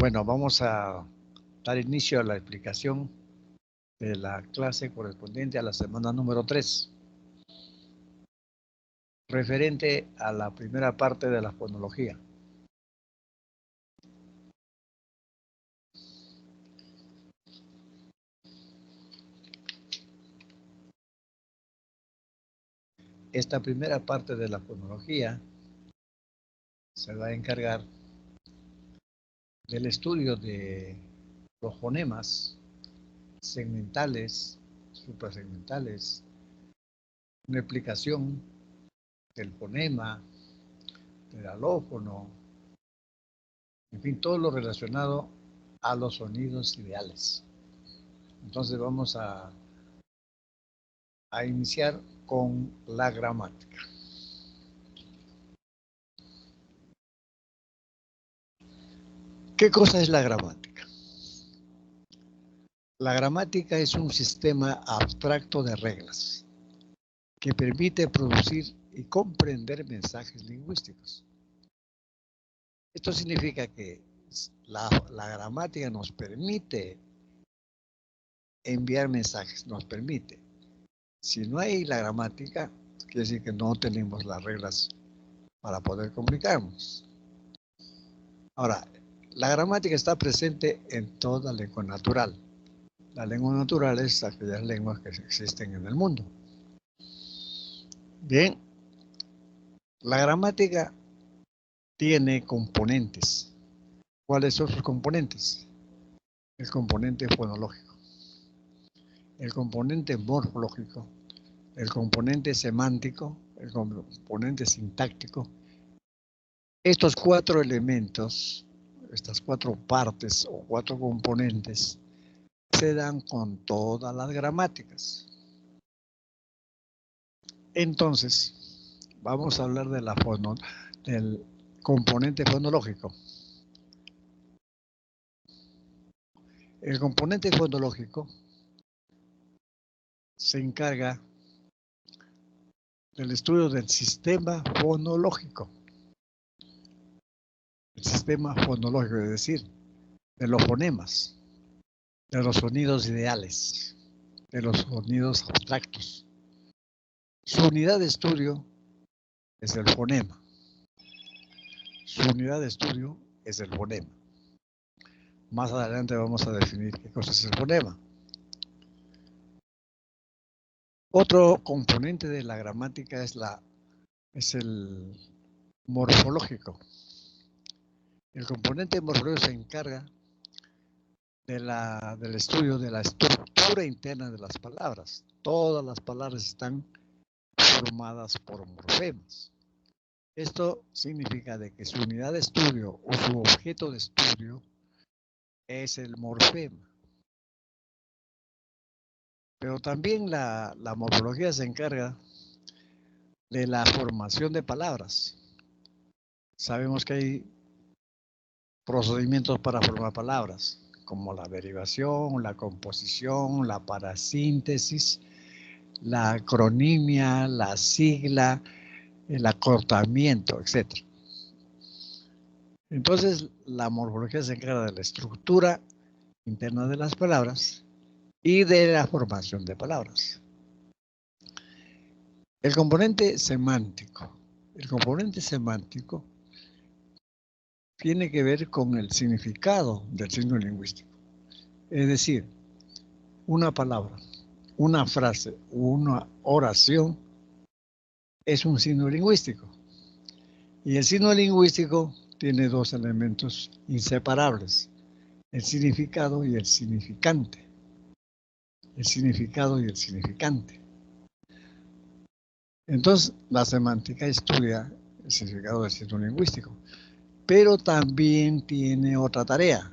Bueno, vamos a dar inicio a la explicación de la clase correspondiente a la semana número 3, referente a la primera parte de la fonología. Esta primera parte de la fonología se va a encargar del estudio de los fonemas segmentales, suprasegmentales, una explicación del fonema, del alófono, en fin, todo lo relacionado a los sonidos ideales. Entonces vamos a iniciar con la gramática. ¿Qué cosa es la gramática? La gramática es un sistema abstracto de reglas que permite producir y comprender mensajes lingüísticos. Esto significa que la gramática nos permite enviar mensajes, nos permite. Si no hay la gramática, quiere decir que no tenemos las reglas para poder comunicarnos. Ahora, la gramática está presente en toda lengua natural. La lengua natural es aquellas lenguas que existen en el mundo. Bien, la gramática tiene componentes. ¿Cuáles son sus componentes? El componente fonológico, el componente morfológico, el componente semántico, el componente sintáctico. Estos 4 elementos, estas 4 partes o 4 componentes, se dan con todas las gramáticas. Entonces, vamos a hablar de del componente fonológico. El componente fonológico se encarga del estudio del sistema fonológico. El sistema fonológico, es decir, de los fonemas, de los sonidos ideales, de los sonidos abstractos. Su unidad de estudio es el fonema. Su unidad de estudio es el fonema. Más adelante vamos a definir qué cosa es el fonema. Otro componente de la gramática es el morfológico. El componente morfológico se encarga del estudio de la estructura interna de las palabras. Todas las palabras están formadas por morfemas. Esto significa de que su unidad de estudio o su objeto de estudio es el morfema. Pero también la morfología se encarga de la formación de palabras. Sabemos que hay procedimientos para formar palabras, como la derivación, la composición, la parasíntesis, la acronimia, la sigla, el acortamiento, etc. Entonces, la morfología se encarga de la estructura interna de las palabras y de la formación de palabras. El componente semántico. El componente semántico tiene que ver con el significado del signo lingüístico. Es decir, una palabra, una frase o una oración es un signo lingüístico. Y el signo lingüístico tiene 2 elementos inseparables: el significado y el significante. El significado y el significante. Entonces, la semántica estudia el significado del signo lingüístico, pero también tiene otra tarea,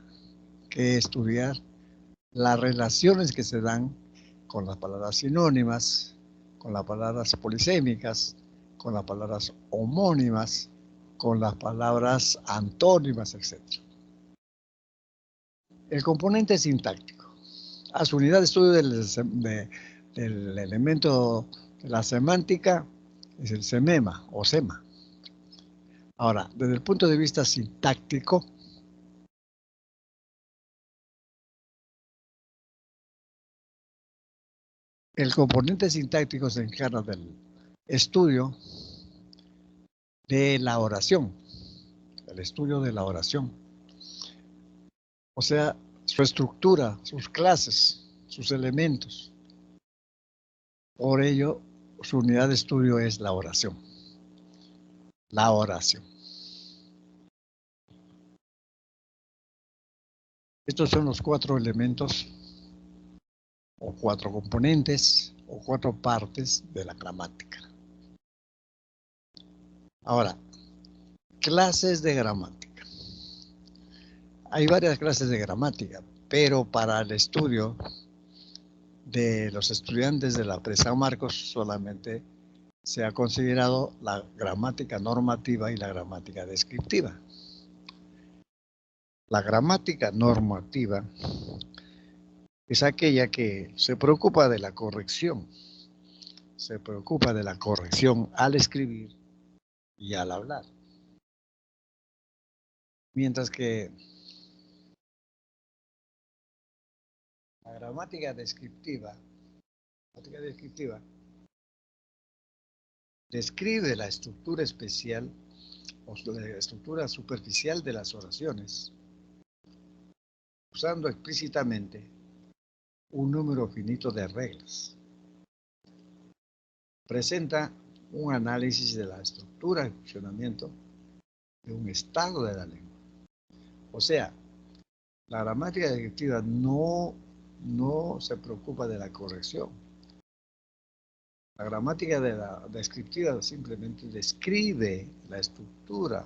que es estudiar las relaciones que se dan con las palabras sinónimas, con las palabras polisémicas, con las palabras homónimas, con las palabras antónimas, etc. El componente sintáctico. A su unidad de estudio del elemento de la semántica es el semema o sema. Ahora, desde el punto de vista sintáctico, el componente sintáctico se encarga del estudio de la oración, el estudio de la oración. O sea, su estructura, sus clases, sus elementos. Por ello, su unidad de estudio es la oración. La oración. Estos son los 4 elementos o 4 componentes o 4 partes de la gramática. Ahora, clases de gramática. Hay varias clases de gramática, pero para el estudio de los estudiantes de la Pre San Marcos solamente se ha considerado la gramática normativa y la gramática descriptiva. La gramática normativa es aquella que se preocupa de la corrección. Se preocupa de la corrección al escribir y al hablar. Mientras que la gramática descriptiva describe la estructura especial o la estructura superficial de las oraciones, usando explícitamente un número finito de reglas. Presenta un análisis de la estructura y funcionamiento de un estado de la lengua. O sea, la gramática descriptiva no se preocupa de la corrección. La gramática descriptiva simplemente describe la estructura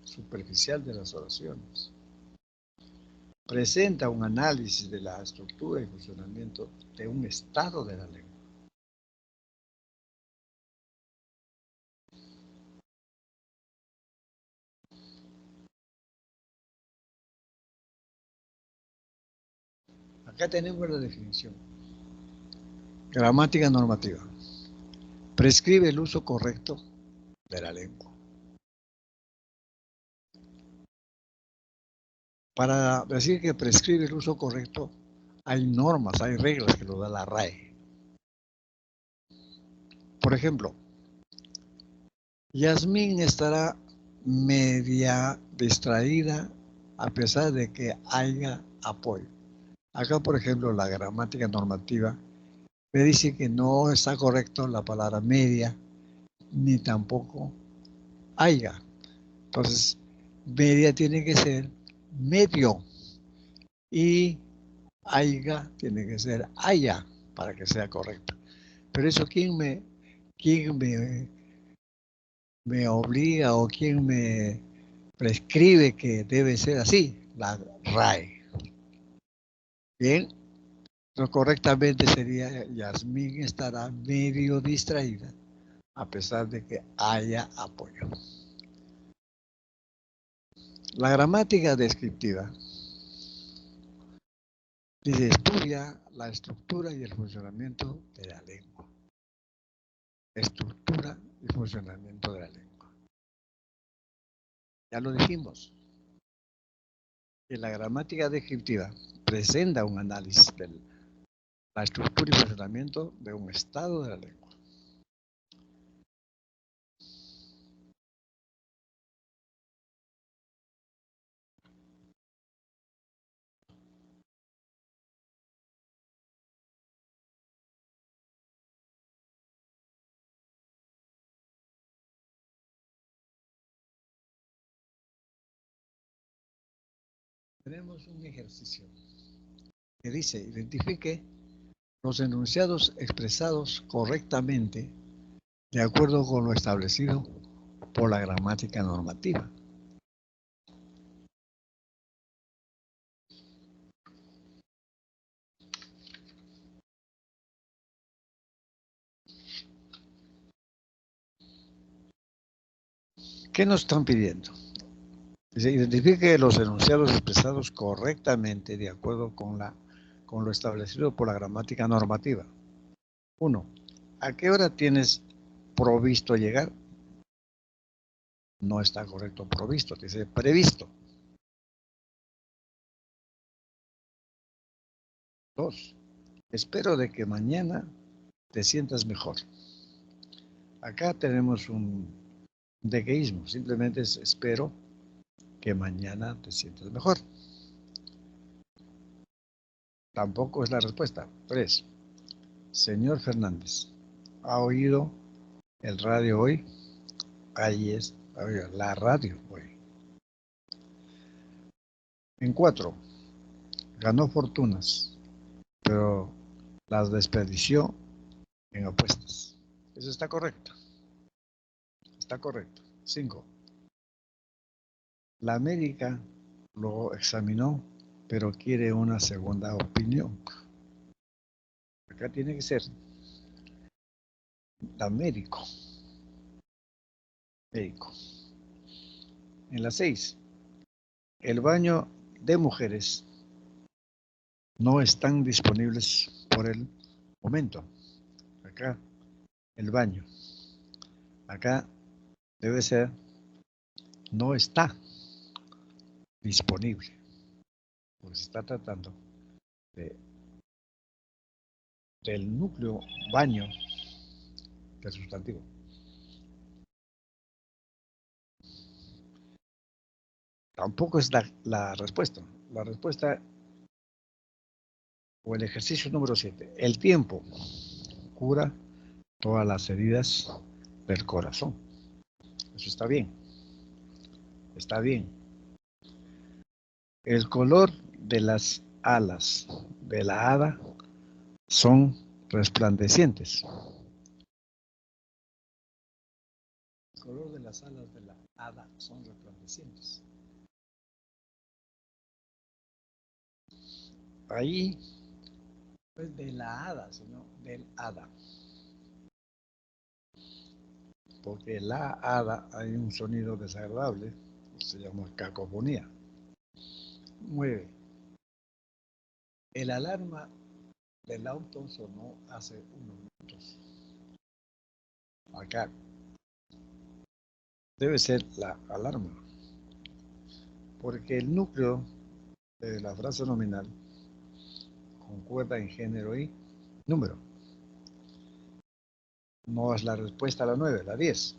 superficial de las oraciones. Presenta un análisis de la estructura y funcionamiento de un estado de la lengua. Acá tenemos la definición. Gramática normativa. Prescribe el uso correcto de la lengua. Para decir que prescribe el uso correcto, hay normas, hay reglas que lo da la RAE. Por ejemplo, Yasmín estará media distraída a pesar de que haya apoyo. Acá, por ejemplo, la gramática normativa me dice que no está correcto la palabra media, ni tampoco haya. Entonces, media tiene que ser medio y haya tiene que ser haya para que sea correcto. Pero eso, ¿quién me obliga o quién me prescribe que debe ser así? La RAE. Bien, lo correctamente sería Yasmín estará medio distraída a pesar de que haya apoyo. La gramática descriptiva dice estudia la estructura y el funcionamiento de la lengua. Estructura y funcionamiento de la lengua. Ya lo dijimos. Que la gramática descriptiva presenta un análisis de la estructura y funcionamiento de un estado de la lengua. Tenemos un ejercicio que dice, identifique los enunciados expresados correctamente de acuerdo con lo establecido por la gramática normativa. ¿Qué nos están pidiendo? Dice, identifique los enunciados expresados correctamente de acuerdo con lo establecido por la gramática normativa. 1. ¿A qué hora tienes provisto llegar? No está correcto provisto, dice previsto. 2. Espero de que mañana te sientas mejor. Acá tenemos un dequeísmo, simplemente es espero que mañana te sientas mejor. Tampoco es la respuesta. 3. Señor Fernández, ¿ha oído el radio hoy? Ahí es, la radio hoy. En 4, ganó fortunas, pero las desperdició en apuestas. Eso está correcto. Está correcto. 5. La médica lo examinó, pero quiere una segunda opinión. Acá tiene que ser la médico. Médico. En la 6, el baño de mujeres no están disponibles por el momento. Acá, el baño. Acá debe ser no está disponible. Porque se está tratando de, del núcleo baño del sustantivo. Tampoco es la respuesta. La respuesta o el ejercicio número 7. El tiempo cura todas las heridas del corazón. Eso está bien. Está bien. El color de las alas de la hada son resplandecientes. El color de las alas de la hada son resplandecientes. Ahí no es de la hada, sino del hada. Porque la hada hay un sonido desagradable, se llama cacofonía. 9. El alarma del auto sonó hace unos minutos. Acá debe ser la alarma, porque el núcleo de la frase nominal concuerda en género y número. No es la respuesta a la 9, la 10.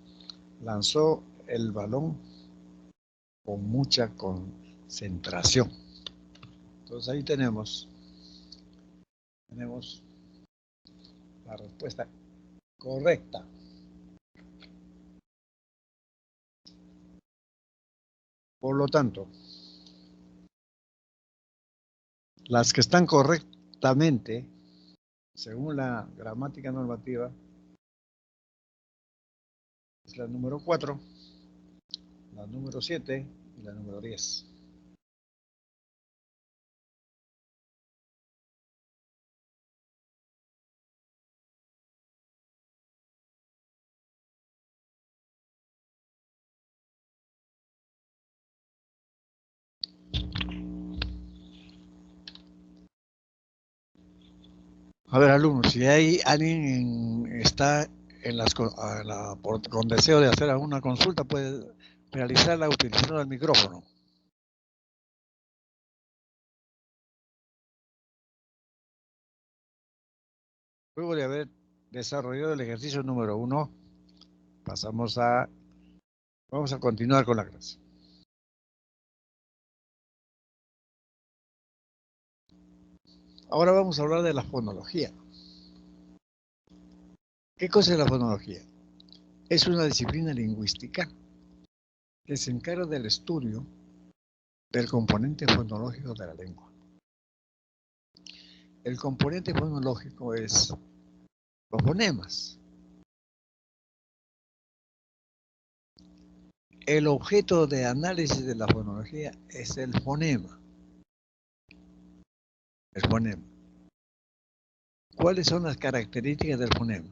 Lanzó el balón con mucha concentración. Entonces ahí tenemos la respuesta correcta. Por lo tanto, las que están correctamente, según la gramática normativa, es la número 4, la número 7 y la número 10. A ver, alumnos, si hay alguien está en con deseo de hacer alguna consulta, puede realizarla utilizando el micrófono. Luego de haber desarrollado el ejercicio número 1, vamos a continuar con la clase. Ahora vamos a hablar de la fonología. ¿Qué cosa es la fonología? Es una disciplina lingüística que se encarga del estudio del componente fonológico de la lengua. El componente fonológico es los fonemas. El objeto de análisis de la fonología es el fonema. El fonema. ¿Cuáles son las características del fonema?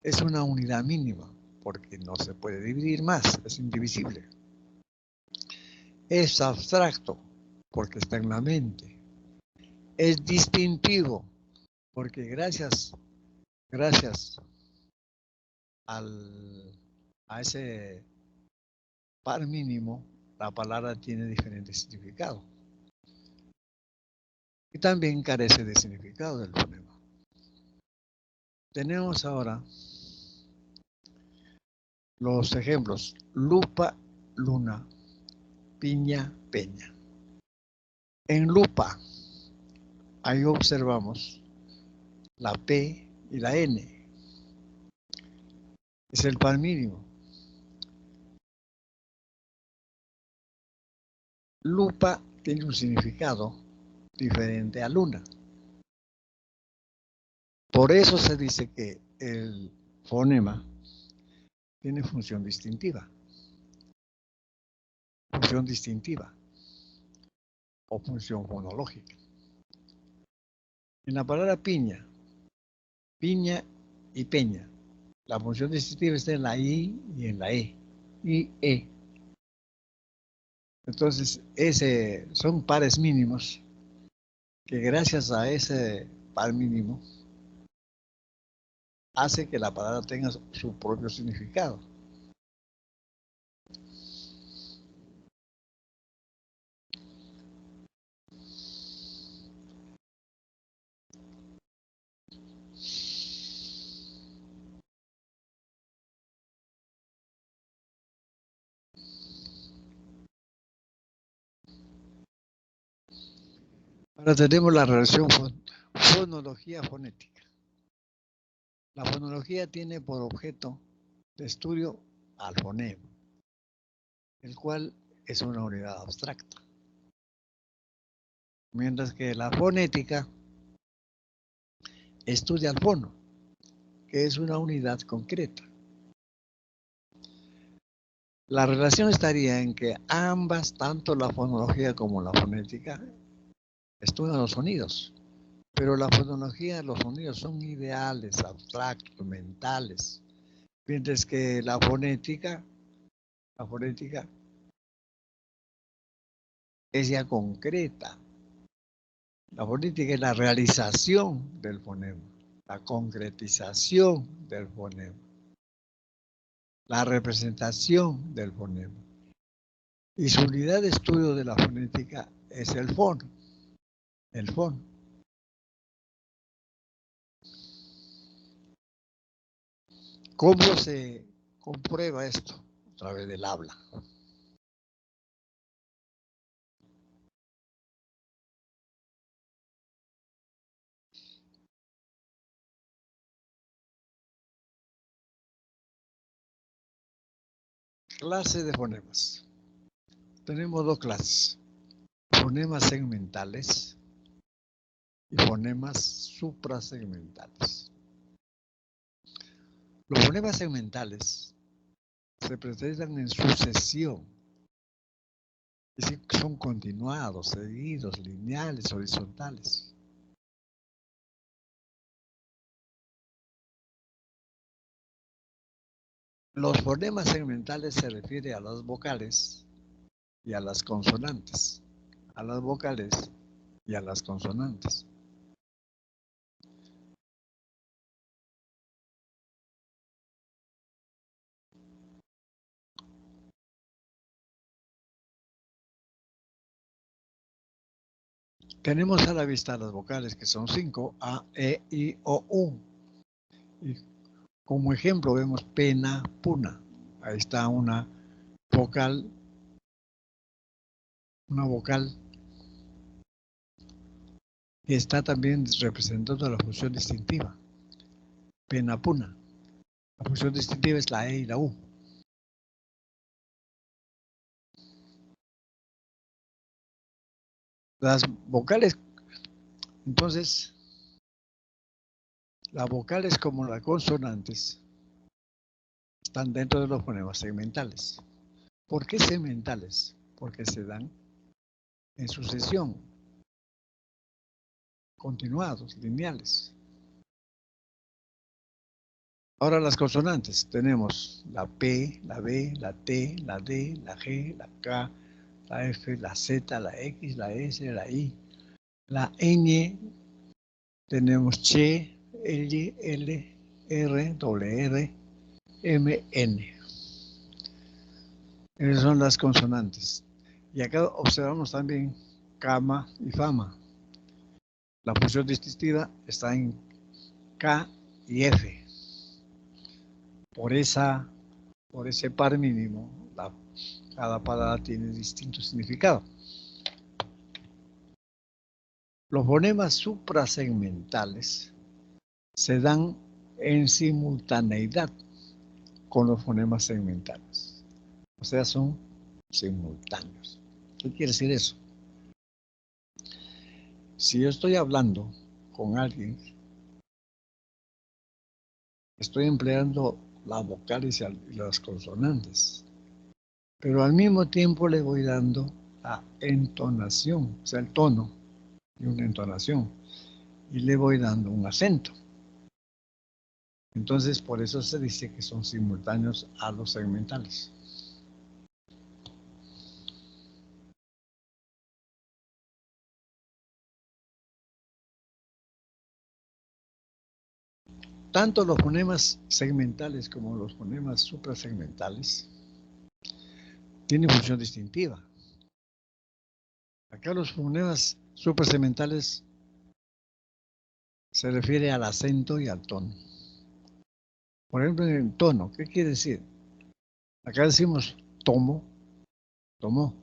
Es una unidad mínima, porque no se puede dividir más, es indivisible. Es abstracto, porque está en la mente. Es distintivo, porque gracias a ese par mínimo, la palabra tiene diferentes significados. Y también carece de significado del fonema. Tenemos ahora los ejemplos: lupa, luna, piña, peña. En lupa, ahí observamos la P y la N. Es el par mínimo. Lupa tiene un significado diferente a luna. Por eso se dice que el fonema tiene función distintiva. Función distintiva o función fonológica. En la palabra piña, piña y peña, la función distintiva está en la I y en la E. I, E. Entonces, son pares mínimos que gracias a ese par mínimo hace que la palabra tenga su propio significado. Ahora tenemos la relación fonología-fonética. La fonología tiene por objeto de estudio al fonema, el cual es una unidad abstracta. Mientras que la fonética estudia al fono, que es una unidad concreta. La relación estaría en que ambas, tanto la fonología como la fonética, estudian los sonidos. Pero la fonología, los sonidos son ideales, abstractos, mentales. Mientras que la fonética es ya concreta. La fonética es la realización del fonema, la concretización del fonema, la representación del fonema. Y su unidad de estudio de la fonética es el fono. El fono. ¿Cómo se comprueba esto? A través del habla. Clase de fonemas. Tenemos dos clases: fonemas segmentales y fonemas suprasegmentales. Los fonemas segmentales se presentan en sucesión, es decir, son continuados, seguidos, lineales, horizontales. Los fonemas segmentales se refieren a las vocales y a las consonantes, a las vocales y a las consonantes. Tenemos a la vista las vocales, que son 5, A, E, I, O, U. Y como ejemplo vemos pena, puna. Ahí está una vocal que está también representando la función distintiva. Pena, puna. La función distintiva es la E y la U. Las vocales, entonces, las vocales como las consonantes están dentro de los fonemas segmentales. ¿Por qué segmentales? Porque se dan en sucesión, continuados, lineales. Ahora las consonantes. Tenemos la P, la B, la T, la D, la G, la K, la F, la Z, la X, la S, la I, la Ñ. Tenemos Ch, L, L, R, R, M, N. Esas son las consonantes. Y acá observamos también cama y fama. La función distintiva está en K y F. Por ese par mínimo, cada palabra tiene distinto significado. Los fonemas suprasegmentales se dan en simultaneidad con los fonemas segmentales. O sea, son simultáneos. ¿Qué quiere decir eso? Si yo estoy hablando con alguien, estoy empleando las vocales y las consonantes, pero al mismo tiempo le voy dando la entonación, o sea, el tono y una entonación, y le voy dando un acento. Entonces, por eso se dice que son simultáneos a los segmentales. Tanto los fonemas segmentales como los fonemas suprasegmentales tienen función distintiva. Acá los fonemas suprasegmentales se refiere al acento y al tono. Por ejemplo, en el tono, ¿qué quiere decir? Acá decimos tomo, tomó.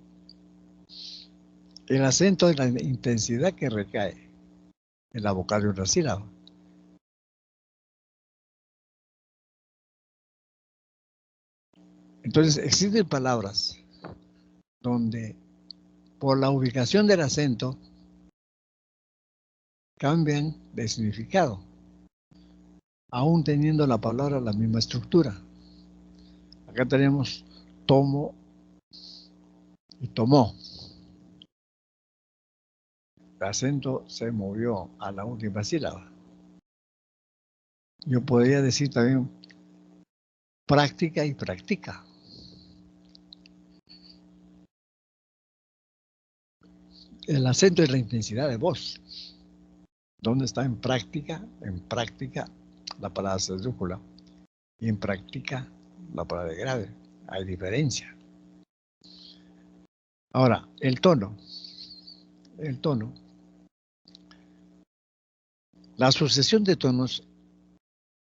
El acento es la intensidad que recae en la vocal de una sílaba. Entonces, existen palabras donde por la ubicación del acento cambian de significado, aún teniendo la palabra la misma estructura. Acá tenemos tomo y tomó. El acento se movió a la última sílaba. Yo podría decir también práctica y practica. El acento es la intensidad de voz. ¿Dónde está en práctica? En práctica la palabra esdrújula y en práctica la palabra grave. Hay diferencia. Ahora, el tono. El tono. La sucesión de tonos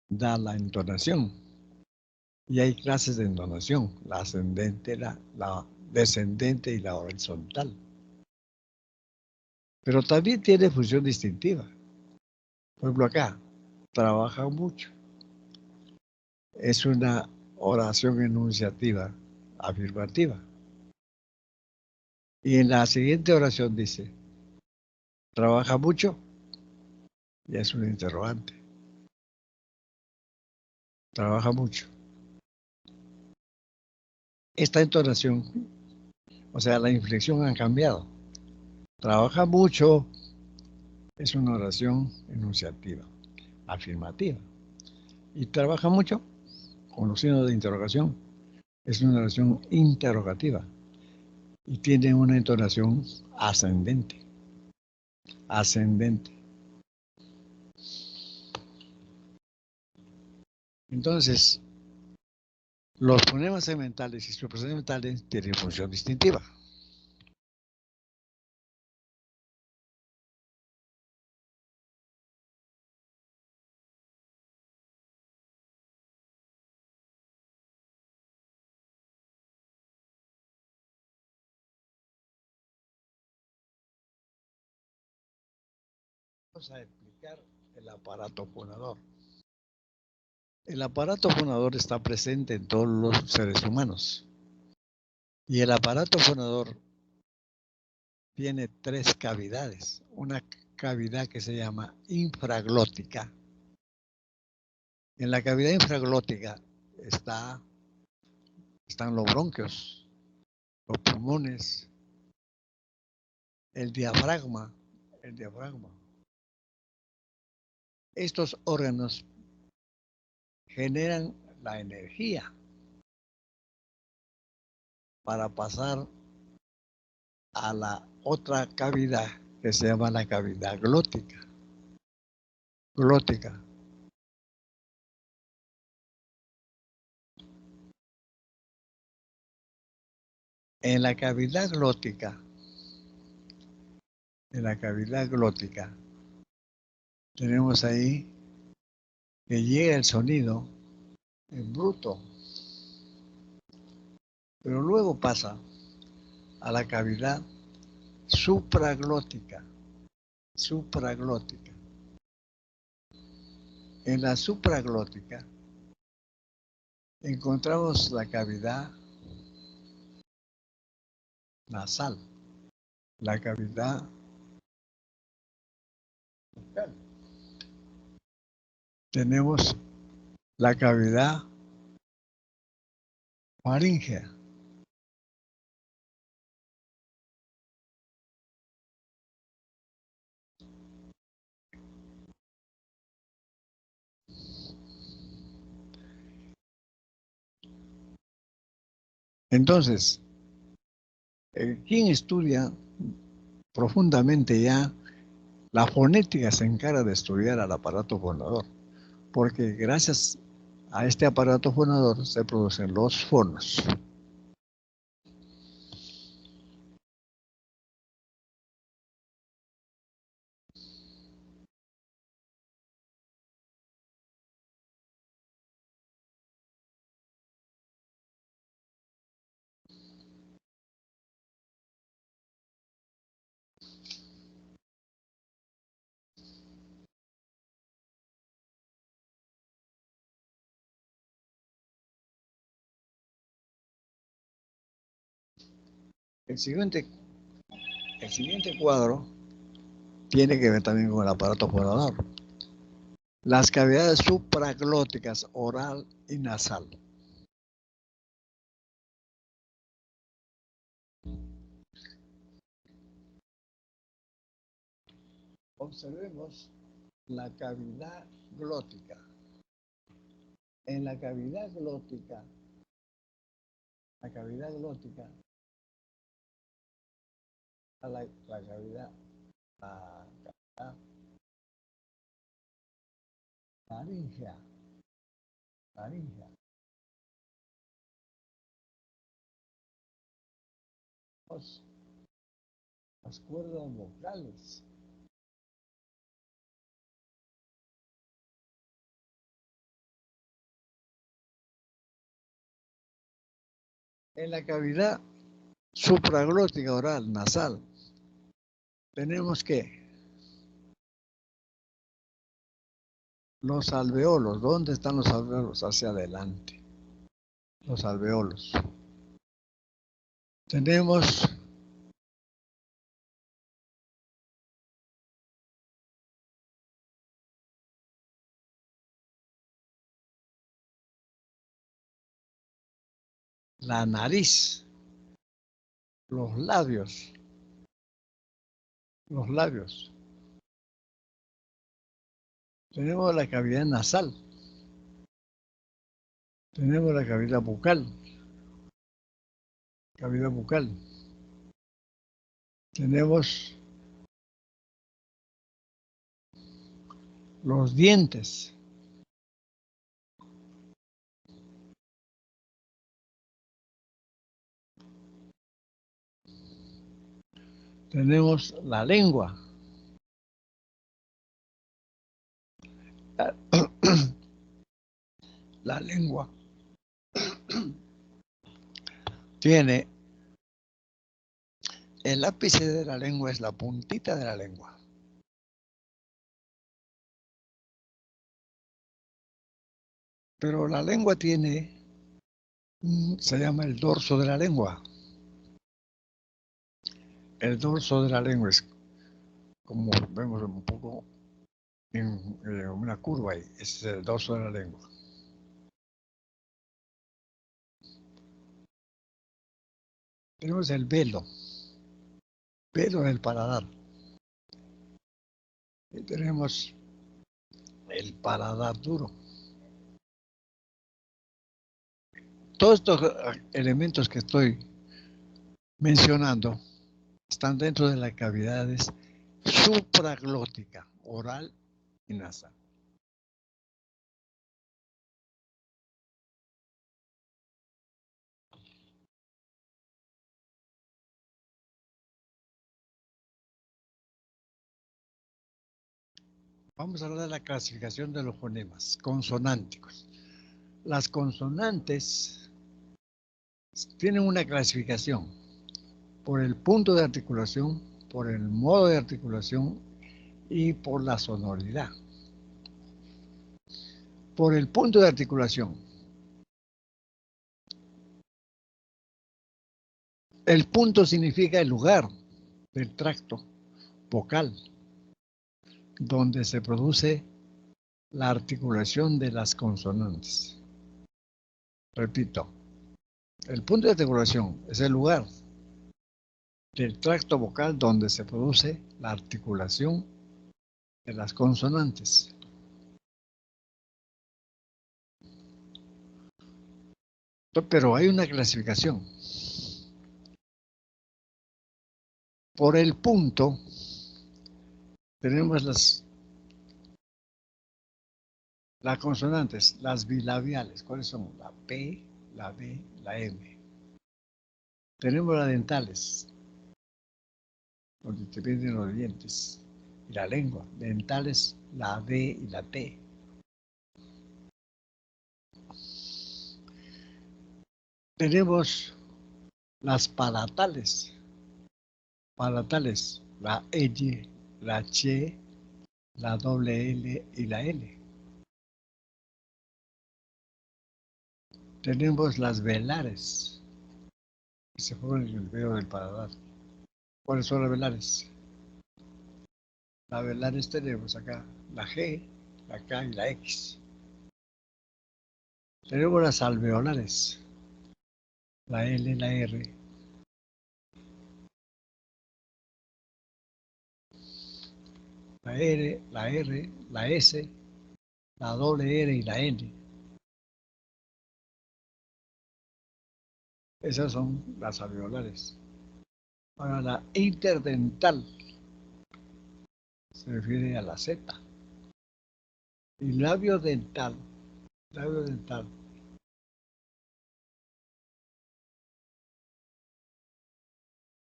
da la entonación. Y hay clases de entonación, la ascendente, la descendente y la horizontal. Pero también tiene función distintiva. Por ejemplo, acá, trabaja mucho. Es una oración enunciativa, afirmativa. Y en la siguiente oración dice, trabaja mucho, y es un interrogante. Trabaja mucho. Esta entonación, o sea, la inflexión ha cambiado. Trabaja mucho es una oración enunciativa, afirmativa. Y trabaja mucho, con los signos de interrogación, es una oración interrogativa y tiene una entonación ascendente. Ascendente. Entonces, los fonemas segmentales y suprasegmentales tienen función distintiva. Vamos a explicar el aparato fonador. El aparato fonador está presente en todos los seres humanos. Y el aparato fonador tiene tres cavidades. Una cavidad que se llama infraglótica. En la cavidad infraglótica están los bronquios, los pulmones, el diafragma. Estos órganos generan la energía para pasar a la otra cavidad que se llama la cavidad glótica. Glótica. En la cavidad glótica, tenemos ahí que llega el sonido en bruto, pero luego pasa a la cavidad supraglótica. Supraglótica. En la supraglótica encontramos la cavidad nasal, la cavidad bucal. Tenemos la cavidad faríngea. Entonces, quien estudia profundamente ya la fonética se encarga de estudiar al aparato fonador, porque gracias a este aparato fonador se producen los fonos. El siguiente, el siguiente cuadro tiene que ver también con el aparato fonador. Las cavidades supraglóticas oral y nasal. Observemos la cavidad glótica. En la cavidad glótica, la cavidad glótica, la cavidad faríngea, faríngea. Las cuerdas vocales. En la cavidad supraglótica oral nasal tenemos que los alveolos. ¿Dónde están los alveolos? Hacia adelante. Los alveolos. Tenemos la nariz, los labios, los labios. Tenemos la cavidad nasal. Tenemos la cavidad bucal. Cavidad bucal. Tenemos los dientes. Tenemos la lengua. La lengua tiene el ápice de la lengua, es la puntita de la lengua. Pero la lengua tiene, se llama el dorso de la lengua. El dorso de la lengua es, como vemos un poco en una curva ahí, ese es el dorso de la lengua. Tenemos el velo del paladar. Y tenemos el paladar duro. Todos estos elementos que estoy mencionando están dentro de las cavidades supraglótica, oral y nasal. Vamos a hablar de la clasificación de los fonemas consonánticos. Las consonantes tienen una clasificación por el punto de articulación, por el modo de articulación y por la sonoridad. Por el punto de articulación. El punto significa el lugar del tracto vocal donde se produce la articulación de las consonantes. Repito, el punto de articulación es el lugar del tracto vocal donde se produce la articulación de las consonantes. Pero hay una clasificación. Por el punto tenemos las consonantes, las bilabiales. ¿Cuáles son? La P, la B, la M. Tenemos las dentales, donde te vienen los dientes, y la lengua. Dentales, la D y la T. Tenemos las palatales. Palatales, la L, la Ch, la doble L y la L. Tenemos las velares, que se forman en el medio del paladar. ¿Cuáles son las velares? Las velares tenemos acá la G, la K y la X. Tenemos las alveolares, la L, la R. La R, la R, la S, la doble R y la N. Esas son las alveolares. Ahora la interdental se refiere a la Z. Y labio dental,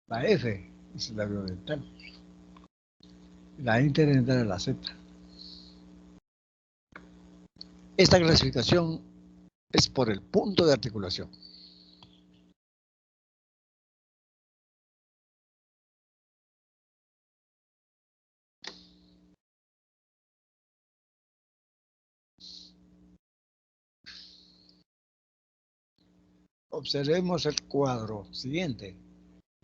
la F es el labio dental. La interdental es la Z. Esta clasificación es por el punto de articulación. Observemos el cuadro siguiente.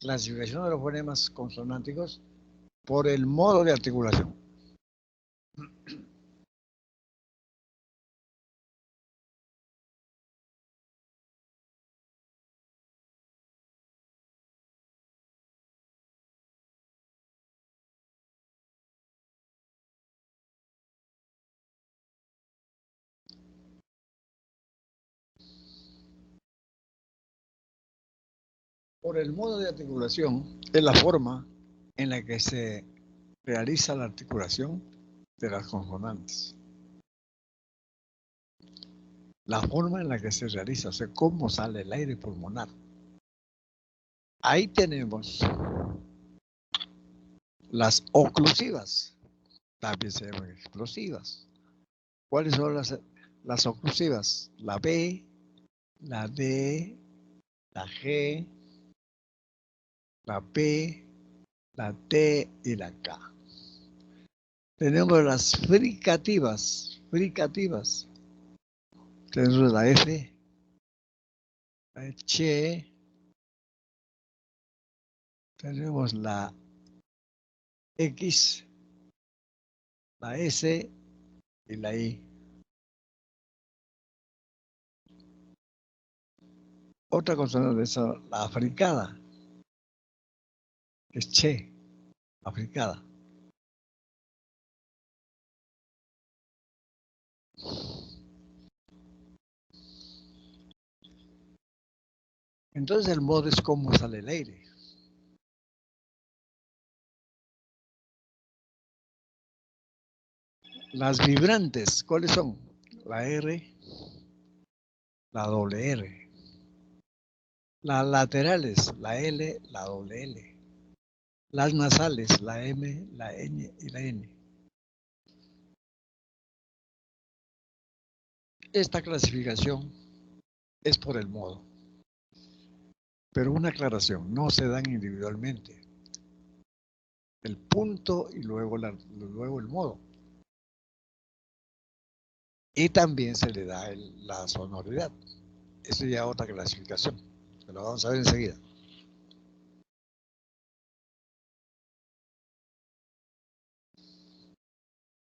Clasificación de los fonemas consonánticos por el modo de articulación. Por el modo de articulación es la forma en la que se realiza la articulación de las consonantes. La forma en la que se realiza, o sea, cómo sale el aire pulmonar. Ahí tenemos las oclusivas, también se llaman explosivas. ¿Cuáles son las oclusivas? La B, la D, la G, la P, la T y la K. Tenemos las fricativas. Tenemos la F, la H, tenemos la X, la S y la I. Otra consonante es la africada, que es che, africada. Entonces el modo es cómo sale el aire. Las vibrantes, ¿cuáles son? La R, la doble R. Las laterales, la L, la doble L. Las nasales, la M, la N y la N. Esta clasificación es por el modo, pero una aclaración, no se dan individualmente. El punto y luego el modo. Y también se le da la sonoridad. Eso ya es otra clasificación, que lo vamos a ver enseguida.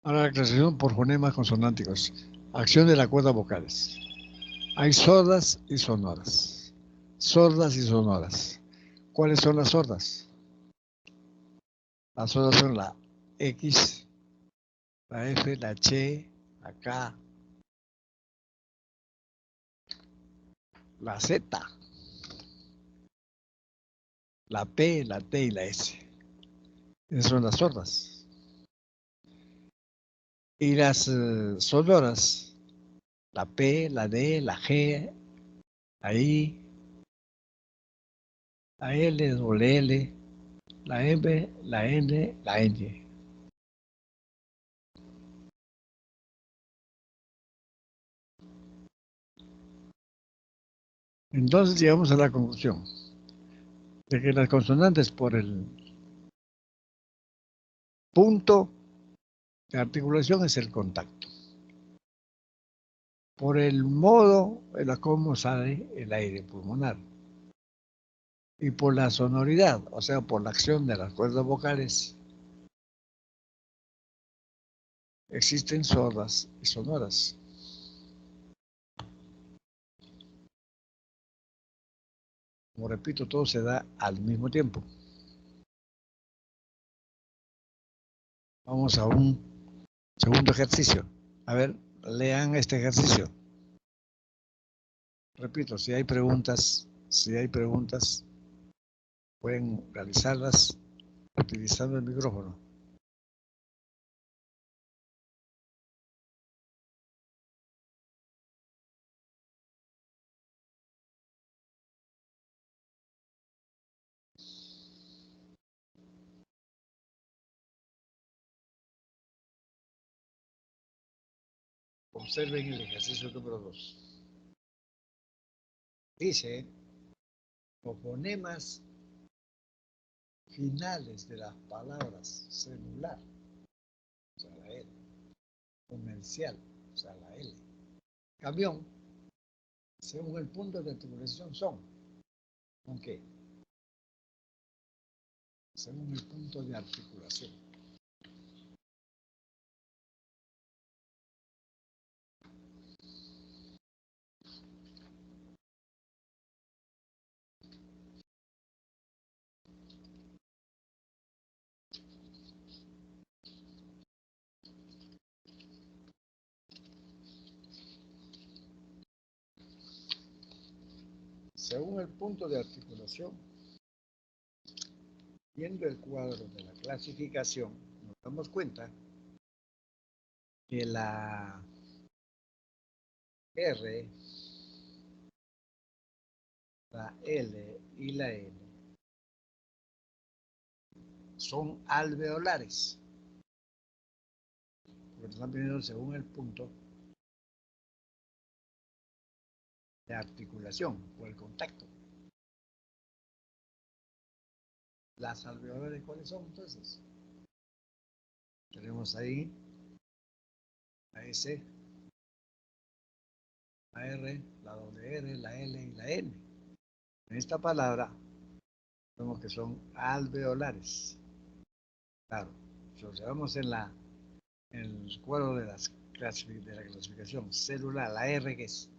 Ahora la clasificación por fonemas consonánticos. Acción de las cuerdas vocales. Hay sordas y sonoras. Sordas y sonoras. ¿Cuáles son las sordas? Las sordas son la X, la F, la Ch, la K, la Z, la P, la T y la S. Esas son las sordas. Y las sonoras, la P, la D, la G, la I, la L, doble L, la M, la N, la N. Entonces llegamos a la conclusión de que las consonantes por el punto de articulación es el contacto. Por el modo en la cómo sale el aire pulmonar. Y por la sonoridad, o sea, por la acción de las cuerdas vocales, existen sordas y sonoras. Como repito, todo se da al mismo tiempo. Vamos a un segundo ejercicio. A ver, lean este ejercicio. Repito, si hay preguntas, pueden realizarlas utilizando el micrófono. Observen el ejercicio número 2. Dice, los fonemas finales de las palabras celular, o sea, la L, comercial, o sea, la L, camión, según el punto de articulación son, ¿con qué? Según el punto de articulación. Según el punto de articulación, viendo el cuadro de la clasificación, nos damos cuenta que la R, la L y la N son alveolares, porque están viendo según el punto de articulación o el contacto. Las alveolares, ¿cuáles son entonces? Tenemos ahí la S, la R, la doble R, la L y la N. En esta palabra vemos que son alveolares. Claro, si observamos en el cuadro de la clasificación celular, la R que es,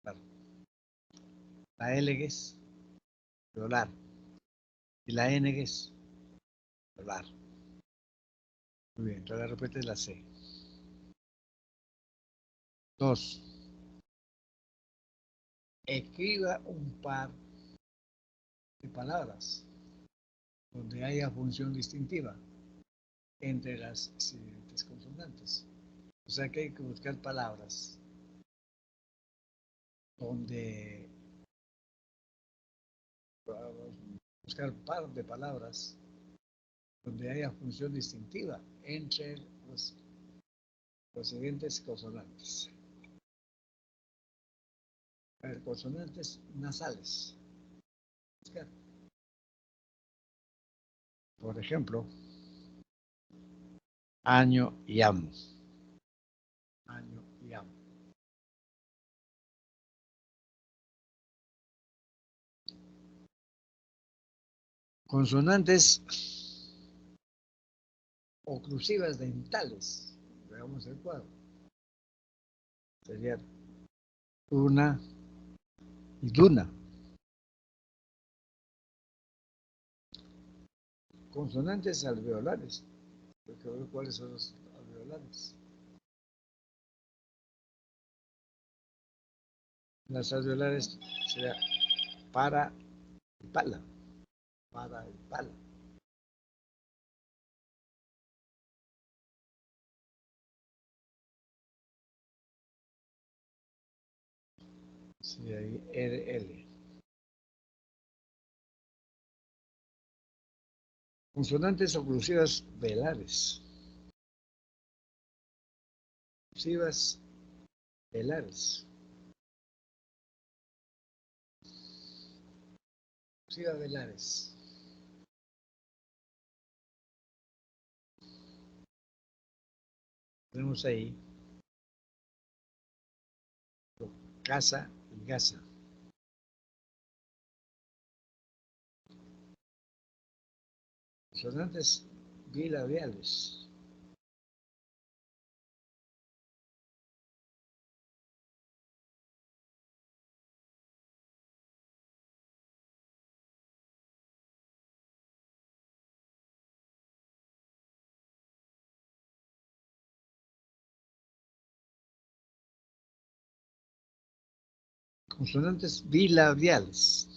claro, la L que es alveolar y la N que es alveolar. Muy bien, entonces repite la C. 2. Escriba un par de palabras donde haya función distintiva entre las siguientes consonantes. O sea que hay que buscar palabras donde buscar par de palabras donde haya función distintiva entre los los siguientes consonantes. A ver, consonantes nasales. Por ejemplo, año y amo. Año y amo. Consonantes oclusivas dentales. Veamos el cuadro. Sería una y duna. Consonantes alveolares. ¿Cuáles son los alveolares? Las alveolares sería para y pala. Para y pala. Sí, ahí RL. Consonantes oclusivas velares. Oclusivas velares. Oclusivas velares. Tenemos ahí casa y gasa. Consonantes bilabiales. Consonantes bilabiales.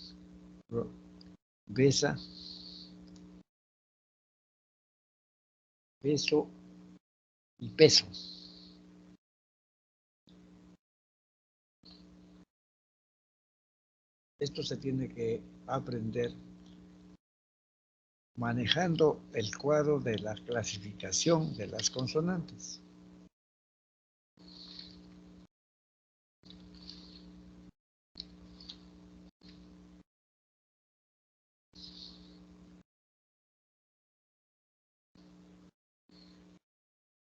Besa, beso y peso. Esto se tiene que aprender manejando el cuadro de la clasificación de las consonantes.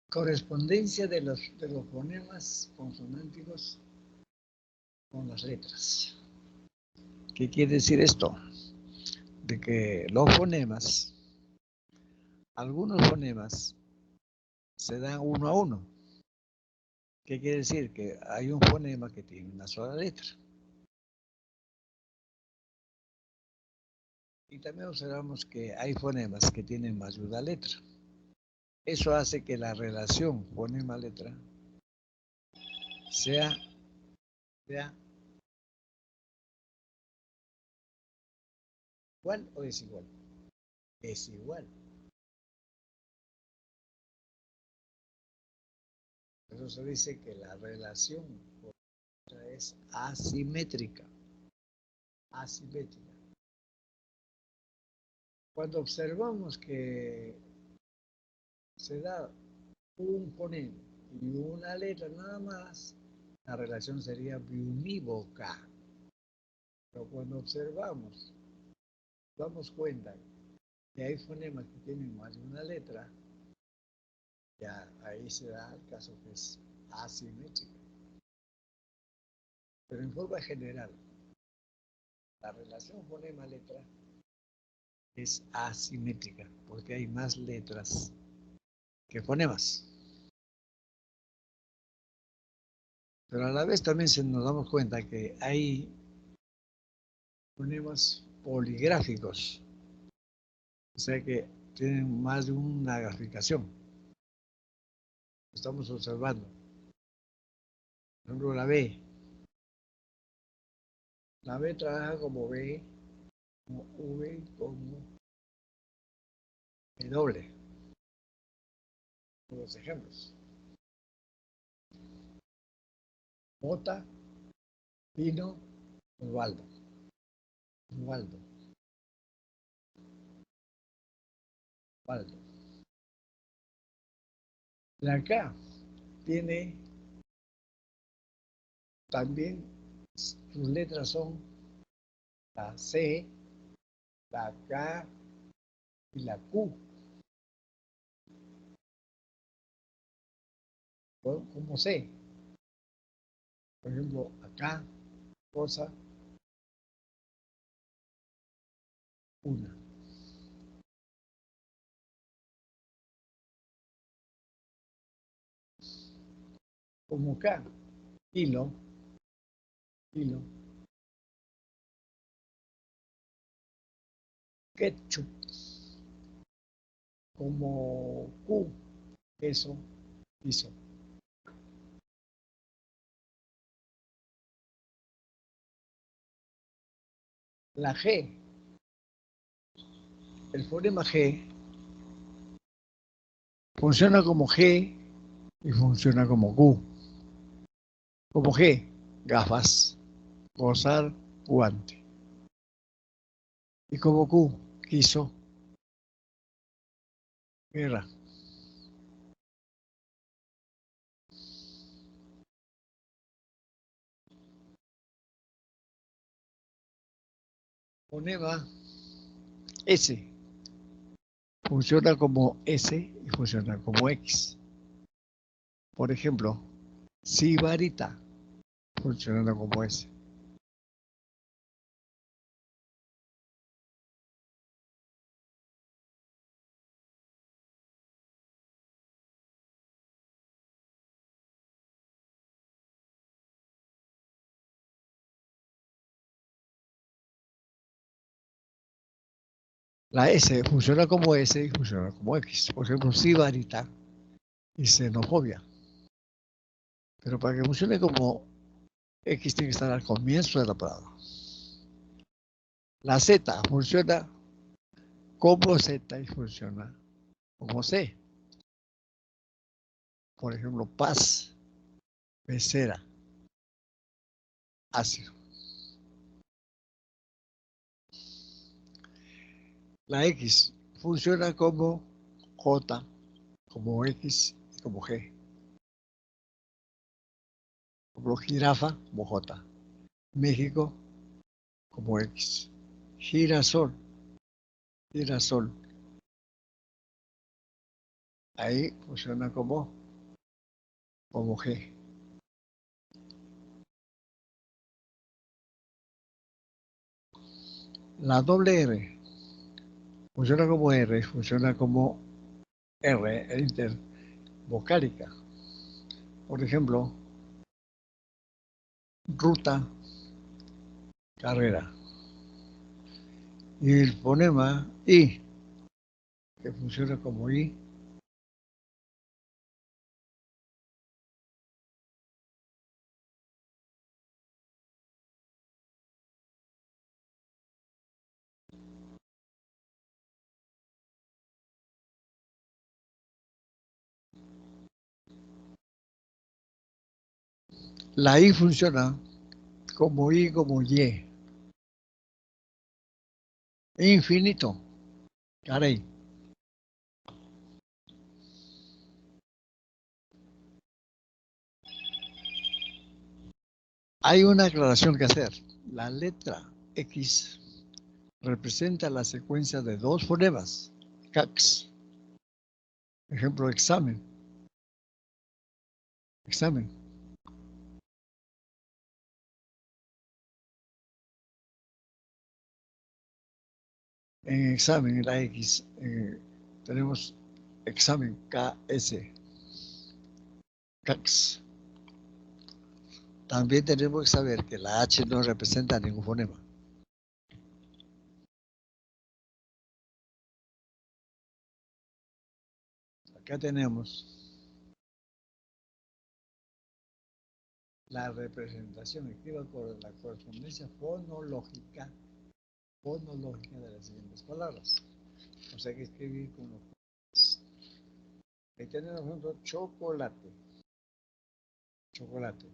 Correspondencia de los fonemas consonánticos con las letras. ¿Qué quiere decir esto? De que los fonemas, algunos fonemas, se dan uno a uno. ¿Qué quiere decir? Que hay un fonema que tiene una sola letra. Y también observamos que hay fonemas que tienen más de una letra. Eso hace que la relación fonema-letra sea igual o desigual. Es igual. Eso se dice que la relación es asimétrica. Asimétrica. Cuando observamos que se da un fonema y una letra nada más, la relación sería biunívoca. Pero cuando observamos, damos cuenta que hay fonemas que tienen más de una letra, ya ahí se da el caso que es asimétrica. Pero en forma general, la relación fonema-letra es asimétrica, porque hay más letras que fonemas. Pero a la vez también nos damos cuenta que hay fonemas poligráficos, o sea que tienen más de una graficación. Estamos observando. Por ejemplo, la B. La B trabaja como B, como V, como W. Los ejemplos. Mota, Pino, Osvaldo. Osvaldo. Osvaldo. La K tiene también, sus letras son la C, la K y la Q. ¿Cómo C? Por ejemplo, acá, cosa, una. Como acá, kilo, kilo, ketchup, como Q, queso, piso. La G, el fonema G, funciona como G y funciona como Q. Como G, gafas, gozar, guante. Y como Q, quiso, guerra. Fonema S, funciona como S y funciona como X. Por ejemplo, sibarita, funcionando como S. La S funciona como S y funciona como X. Por ejemplo, sibarita y xenofobia. Pero para que funcione como X tiene que estar al comienzo de la palabra. La Z funciona como Z y funciona como C. Por ejemplo, paz, pecera, ácido. La X funciona como J, como X y como G. Como jirafa, como J. México, como X. Girasol, girasol. Ahí funciona como G. La doble R funciona como R, funciona como R, intervocálica. Por ejemplo, ruta, carrera. Y el fonema I, que funciona como I, la I funciona como I, como Y. Infinito, caray. Hay una aclaración que hacer. La letra X representa la secuencia de dos fonemas, CAX. Ejemplo, examen, examen. En examen, en la X, tenemos examen, KS, CAX. También tenemos que saber que la H no representa ningún fonema. Acá tenemos la representación activa con la correspondencia fonológica de las siguientes palabras. O sea que escribir con los puntos. Ahí tenemos junto chocolate, chocolate.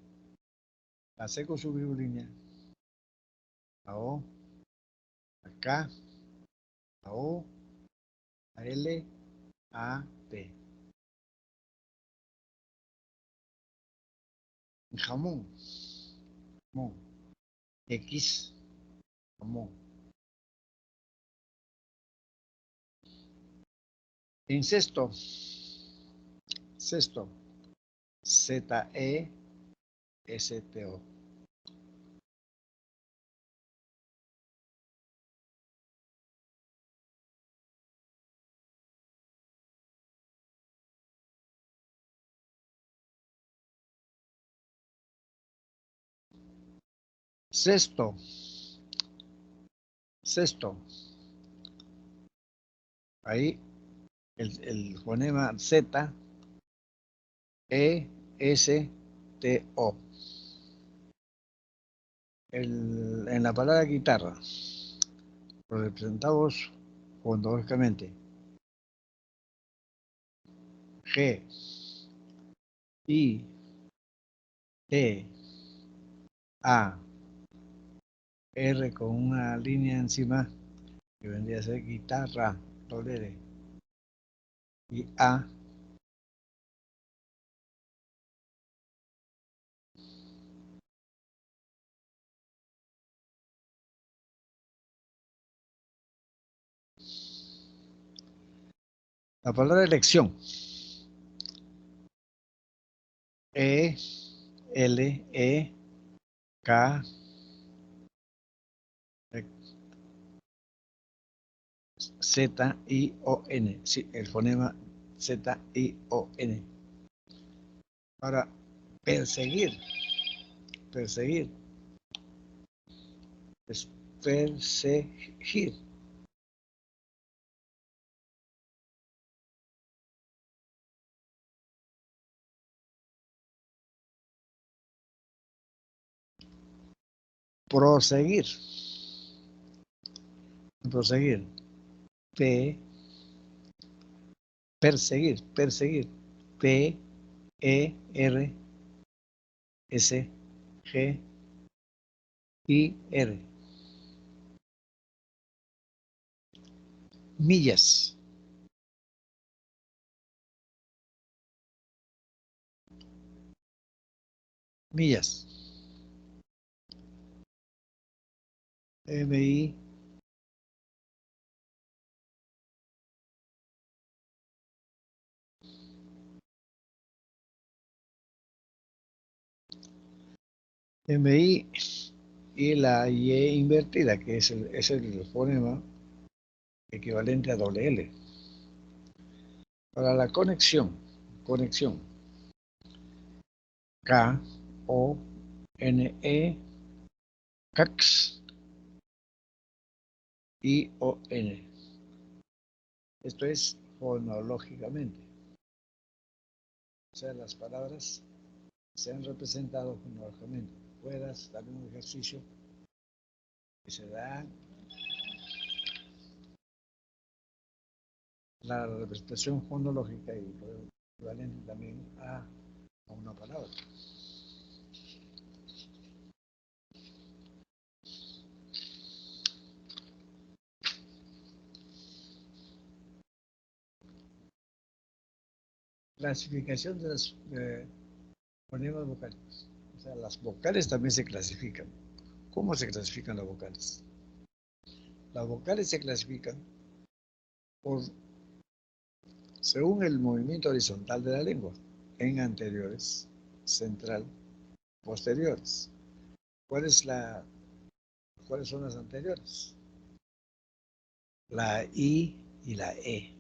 La C con su línea. La O, la K, la O, la L, A, T. Jamón. Jamón. X. Jamón. Incesto. Cesto. Z-E-S-T-O. Sexto. Sexto. Ahí el fonema Z, E, S, T, O. En la palabra guitarra lo representamos fonológicamente. G, I, T, A, R con una línea encima que vendría a ser guitarra, doble R, y A. La palabra elección. E, L, E, K, Z, I, O, N. Sí, el fonema Z, I, O, N. Para perseguir. Perseguir. Es perseguir. Proseguir. Proseguir. P, perseguir. Perseguir. P, E, R, S, G, I, R. Millas. Millas. M, I, M, I y la Y invertida, que es el fonema equivalente a doble L. Para la conexión, conexión. K, O, N, E, CAX, I, O, N. Esto es fonológicamente. O sea, las palabras se han representado fonológicamente. Puedas dar un ejercicio que se da la representación fonológica y equivalente también a una palabra. Clasificación de las fonemas vocales. O sea, las vocales también se clasifican. ¿Cómo se clasifican las vocales? Las vocales se clasifican por, según el movimiento horizontal de la lengua, en anteriores, central, posteriores. ¿Cuáles son las anteriores? La I y la E.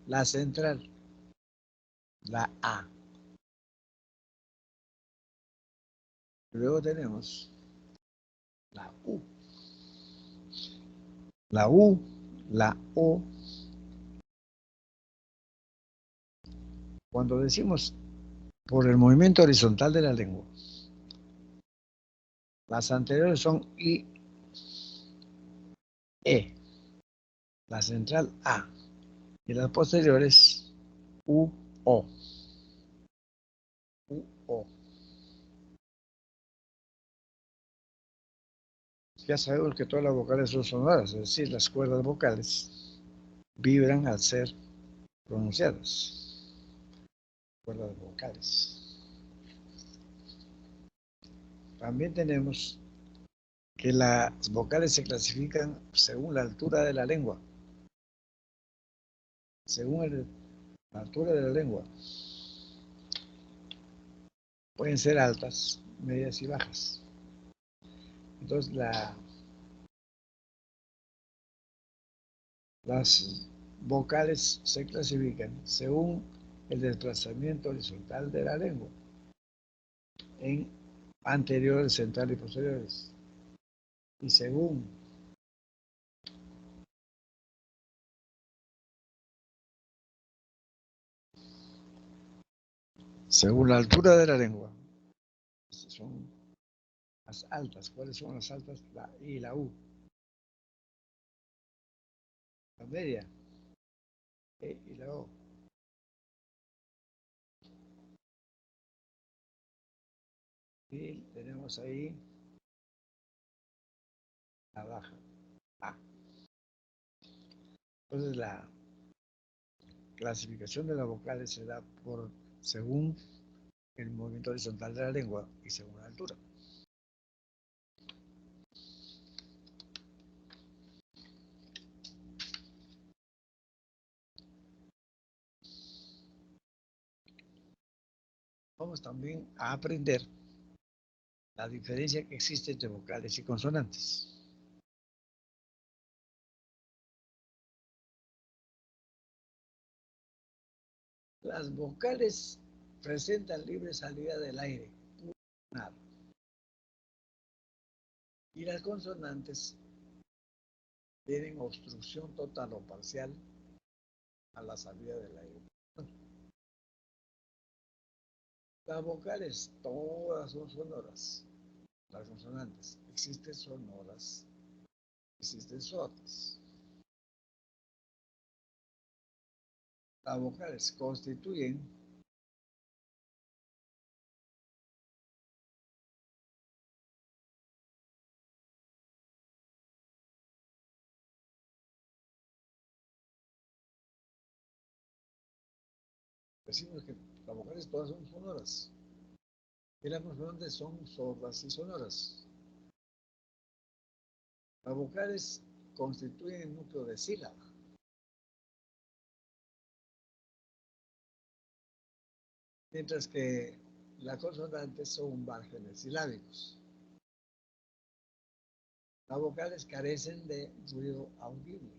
La central, la A. Luego tenemos la U. La U, la O. Cuando decimos por el movimiento horizontal de la lengua, las anteriores son I, E. La central A. Y las posteriores U, O. U, O. Ya sabemos que todas las vocales son sonoras, es decir, las cuerdas vocales vibran al ser pronunciadas. Cuerdas vocales. También tenemos que las vocales se clasifican según la altura de la lengua. Según la altura de la lengua. Pueden ser altas, medias y bajas. Entonces las vocales se clasifican según el desplazamiento horizontal de la lengua en anteriores, centrales y posteriores. Y según la altura de la lengua. Son las altas. ¿Cuáles son las altas? La I y la U. La media, E y la O. Y tenemos ahí la baja, A. Entonces la clasificación de las vocales se da según el movimiento horizontal de la lengua y según la altura. Vamos también a aprender la diferencia que existe entre vocales y consonantes. Las vocales presentan libre salida del aire, nada. Y las consonantes tienen obstrucción total o parcial a la salida del aire. Las vocales todas son sonoras. Las consonantes existen sonoras, existen sordas. Las vocales constituyen decimos que las vocales todas son sonoras y las consonantes son sordas y sonoras. Las vocales constituyen el núcleo de sílaba. Mientras que las consonantes son márgenes silábicos. Las vocales carecen de ruido audible.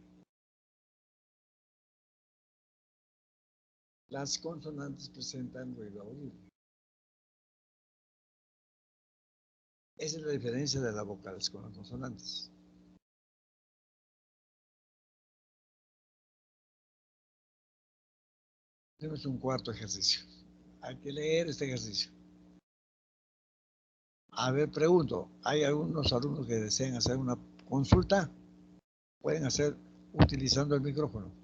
Las consonantes presentan ruido audible. Esa es la diferencia de las vocales con las consonantes. Tenemos un cuarto ejercicio. Hay que leer este ejercicio. A ver, pregunto, ¿hay algunos alumnos que deseen hacer una consulta? Pueden hacer utilizando el micrófono.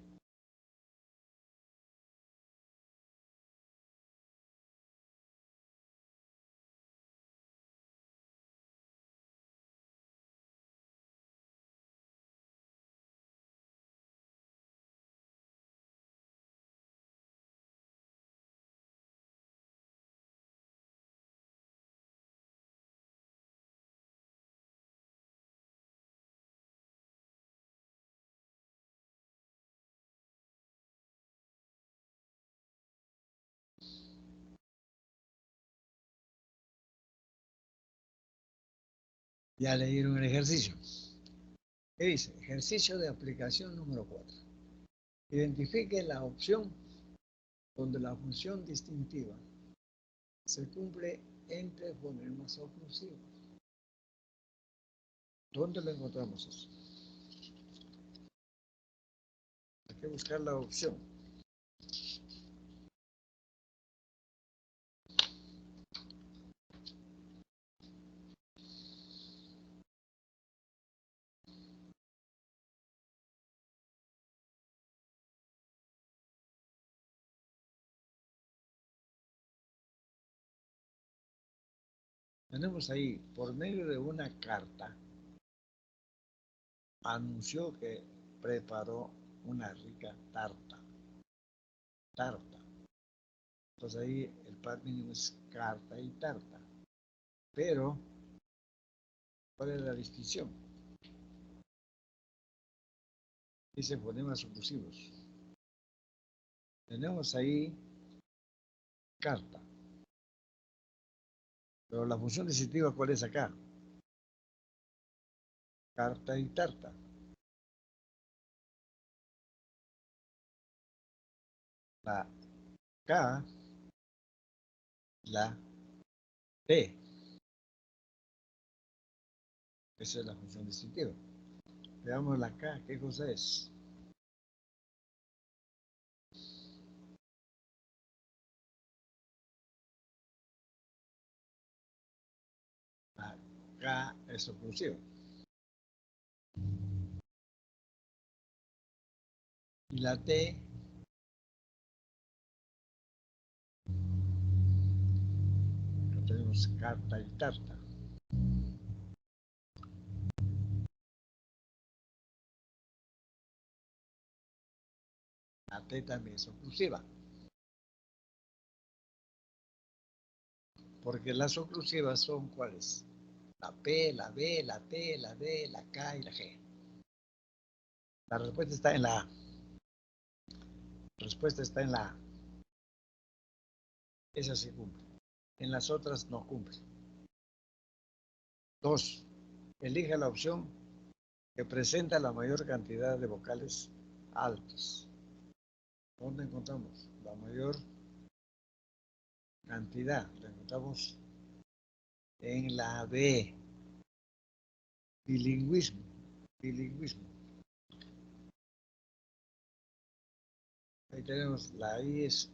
Ya leyeron el ejercicio. ¿Qué dice? Ejercicio de aplicación número 4. Identifique la opción donde la función distintiva se cumple entre fonemas oclusivos. ¿Dónde lo encontramos eso? Hay que buscar la opción. Tenemos ahí, por medio de una carta, anunció que preparó una rica tarta. Tarta. Entonces ahí el par mínimo es carta y tarta. Pero ¿Cuál es la distinción? Dice fonemas oclusivos. Tenemos ahí carta. Pero la función distintiva, ¿cuál es acá? Carta y tarta. La K, la T. Esa es la función distintiva. Veamos la K, ¿qué cosa es? La K es oclusiva. Y la T, acá tenemos carta y tarta. La T también es oclusiva. Porque las oclusivas son ¿cuáles? La P, la B, la T, la D, la K y la G. La respuesta está en la A. La respuesta está en la A. Esa sí cumple. En las otras no cumple. 2. Elige la opción que presenta la mayor cantidad de vocales altas. ¿Dónde encontramos la mayor cantidad? La encontramos en la B. Bilingüismo. Bilingüismo. Ahí tenemos la I es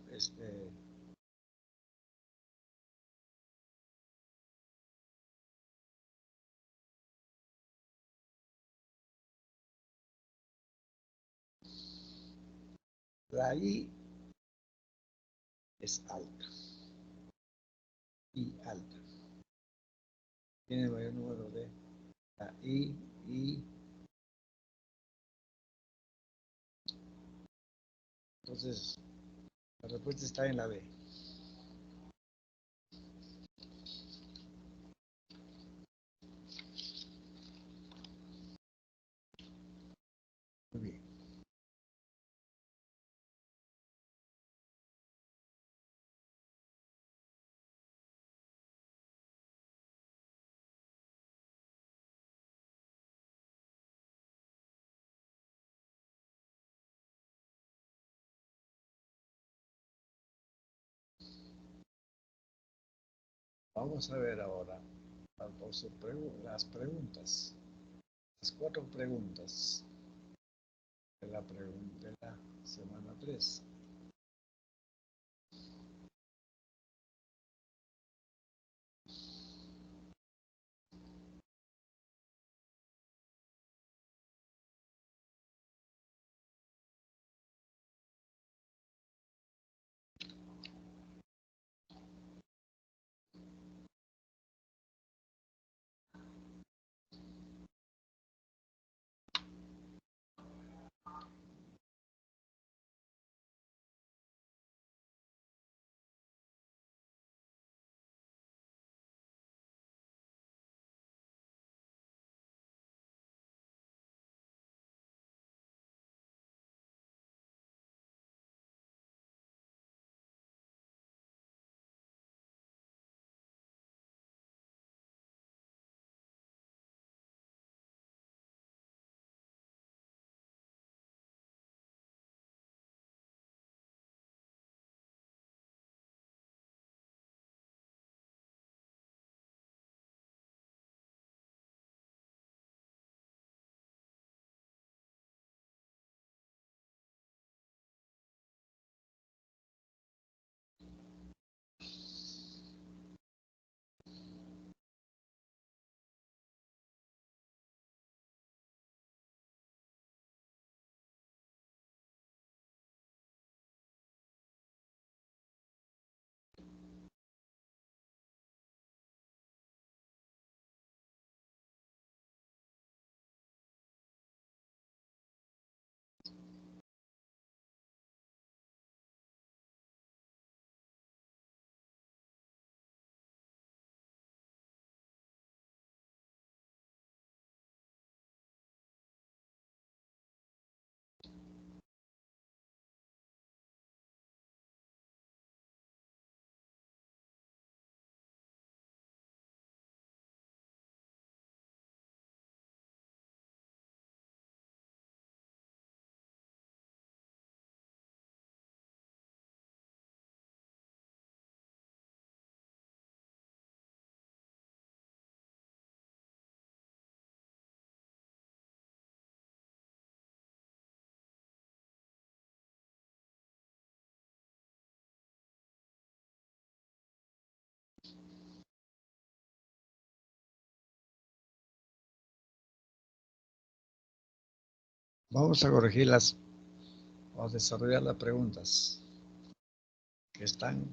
la I es alta. I alta. Tiene el mayor número de la I. Entonces, la respuesta está en la B. Muy bien. Vamos a ver ahora las preguntas. Las 4 preguntas de la semana 3. Vamos a corregirlas, vamos a desarrollar las preguntas que están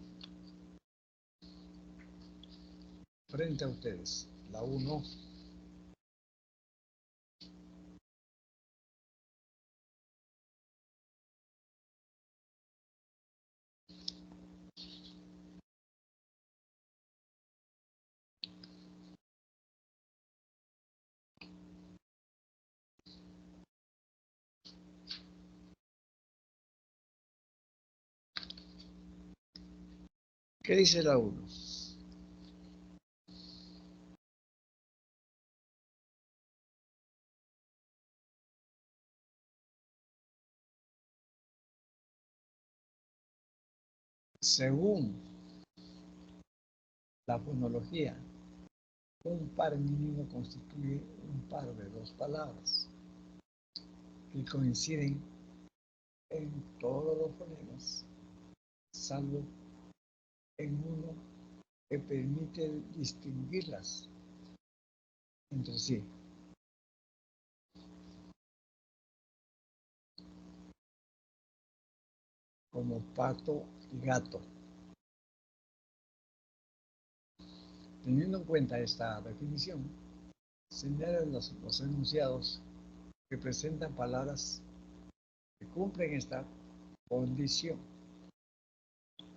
frente a ustedes. La 1. ¿Qué dice la 1? Según la fonología, un par mínimo constituye un par de dos palabras que coinciden en todos los fonemas, salvo en uno que permite distinguirlas entre sí, como pato y gato. Teniendo en cuenta esta definición, señalan los enunciados que presentan palabras que cumplen esta condición.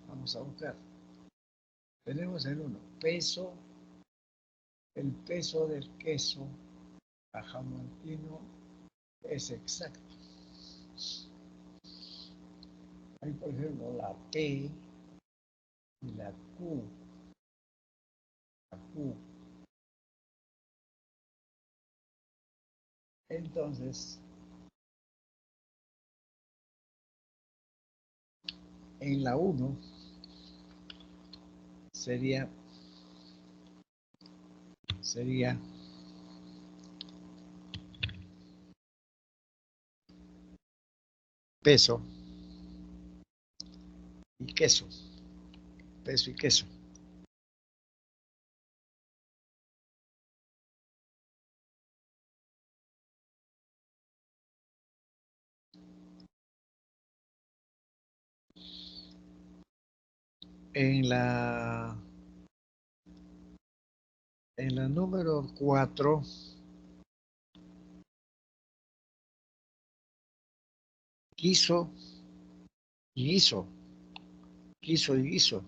Vamos a buscar. Tenemos el 1, peso, el peso del queso cajamarquino es exacto. Hay, por ejemplo, la P y la Q. La Q. Entonces, en la 1 sería peso y queso. Peso y queso. En la número 4, quiso y guiso. Quiso y guiso.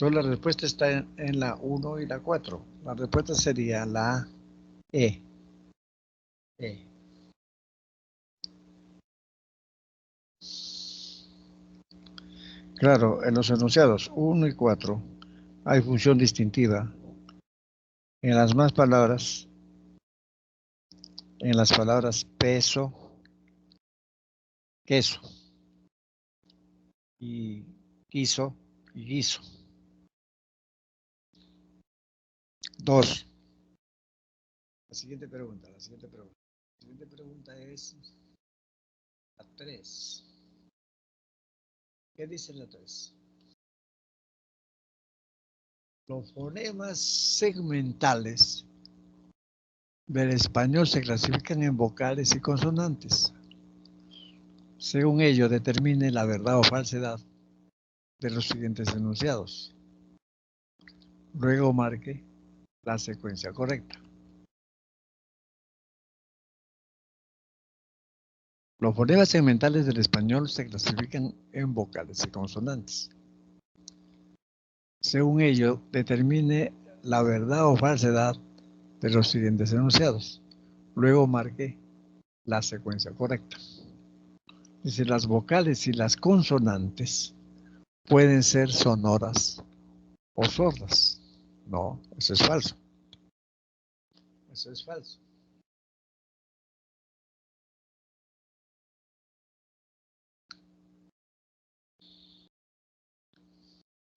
Entonces la respuesta está en la 1 y la 4. La respuesta sería la E. E. Claro, en los enunciados 1 y 4 hay función distintiva. En las más palabras, en las palabras peso, queso y quiso y guiso. 2. La siguiente pregunta. La siguiente pregunta es la 3. ¿Qué dice la 3? Los fonemas segmentales del español se clasifican en vocales y consonantes. Según ello, determine la verdad o falsedad de los siguientes enunciados. Luego marque la secuencia correcta. Los fonemas segmentales del español se clasifican en vocales y consonantes. Según ello, determine la verdad o falsedad de los siguientes enunciados. Luego marque la secuencia correcta. Dice, las vocales y las consonantes pueden ser sonoras o sordas. No, eso es falso. Eso es falso.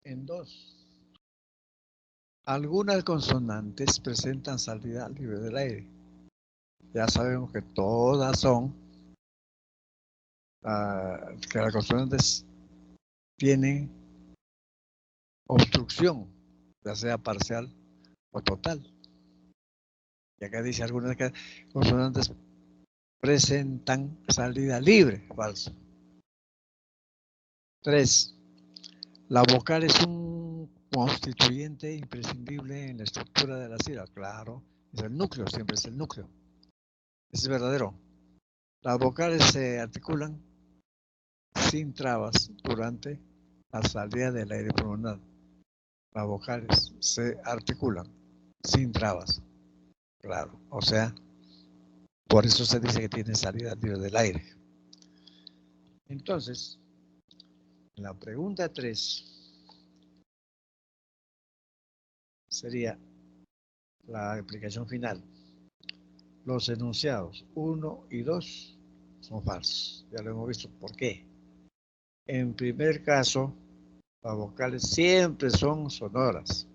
En 2. Algunas consonantes presentan salida libre del aire. Ya sabemos que todas son, que las consonantes tienen obstrucción, ya sea parcial o total. Y acá dice algunas consonantes presentan salida libre, falso. 3. La vocal es un constituyente imprescindible en la estructura de la sílaba. Claro, es el núcleo, siempre es el núcleo. Es verdadero. Las vocales se articulan sin trabas durante la salida del aire pulmonar. Las vocales se articulan sin trabas. Claro, o sea, por eso se dice que tiene salida libre del aire. Entonces, en la pregunta 3 sería la explicación final. Los enunciados 1 y 2 son falsos. Ya lo hemos visto. ¿Por qué? En primer caso, las vocales siempre son sonoras.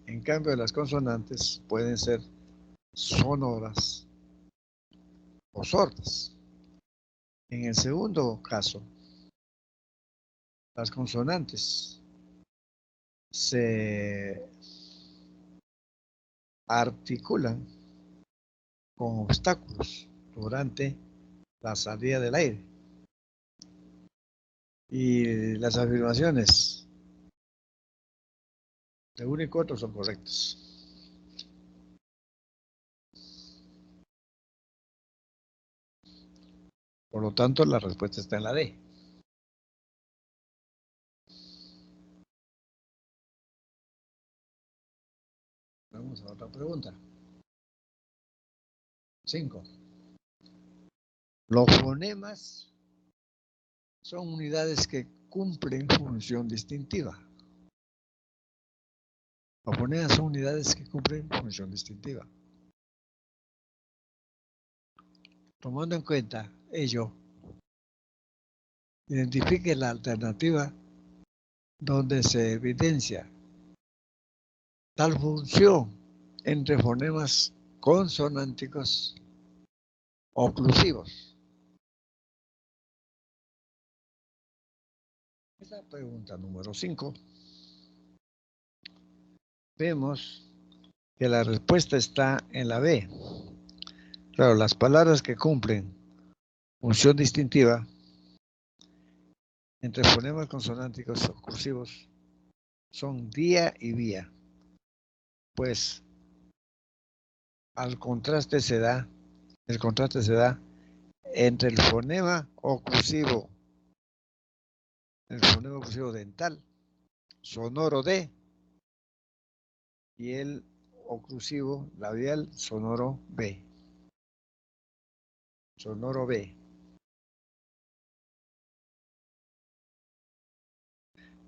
En cambio, las consonantes pueden ser sonoras o sordas. En el segundo caso, las consonantes se articulan con obstáculos durante la salida del aire. Y las afirmaciones de uno y 4 son correctas. Por lo tanto, la respuesta está en la D. Vamos a otra pregunta. 5. Los fonemas son unidades que cumplen función distintiva. Los fonemas son unidades que cumplen función distintiva. Tomando en cuenta ello, identifique la alternativa donde se evidencia tal función entre fonemas consonánticos oclusivos. Esa pregunta número 5. Vemos que la respuesta está en la B. Claro, las palabras que cumplen función distintiva entre fonemas consonánticos oclusivos son día y vía. Pues el contraste se da entre el fonema oclusivo dental, sonoro D, y el oclusivo labial sonoro B. Sonoro B.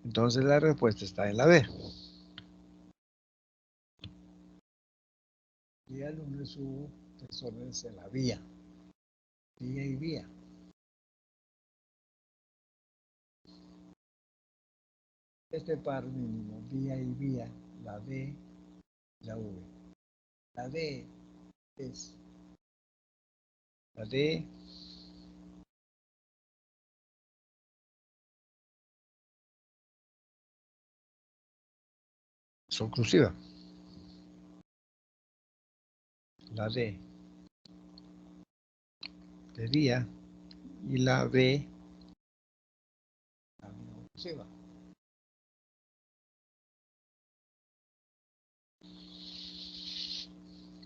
Entonces la respuesta está en la B. Y el uno es su textones en la vía. Vía y vía. Este par mínimo, vía y vía, la D y la V. La D es la D es oclusiva. La D de día y la B también oclusiva.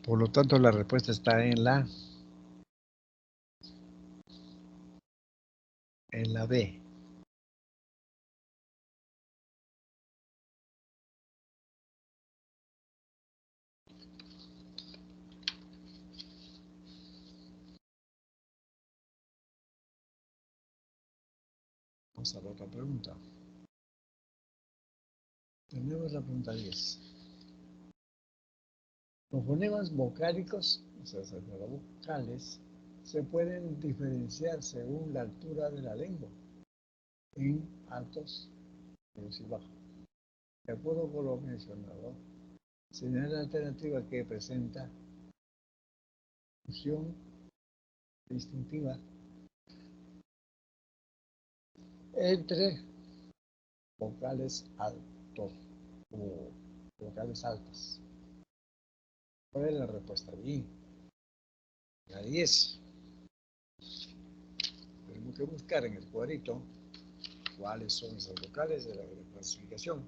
Por lo tanto, la respuesta está en la B. Vamos a la otra pregunta. Tenemos la pregunta 10. Los fonemas vocálicos, o sea, las vocales, se pueden diferenciar según la altura de la lengua en altos si baja. De acuerdo con lo mencionado, señala la alternativa que presenta función distintiva entre vocales altos o vocales altas. ¿Cuál es la respuesta? Bien, la 10. Tenemos que buscar en el cuadrito cuáles son esas vocales de la clasificación.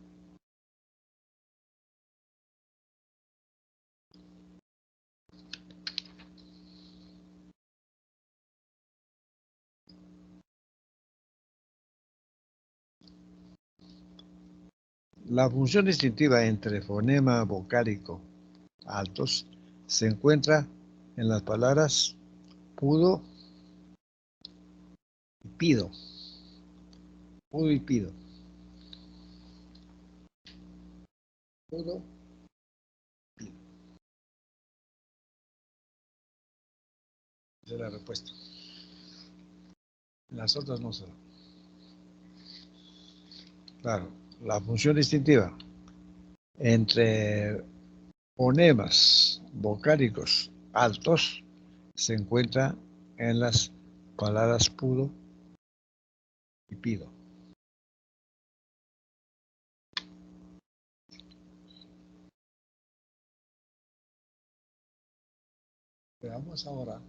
La función distintiva entre fonema vocálico altos se encuentra en las palabras pudo y pido. Pudo y pido. Pudo, pido. Esa es la respuesta. Las otras no se dan. Claro, la función distintiva entre fonemas vocálicos altos se encuentra en las palabras pudo y pido. Veamos ahora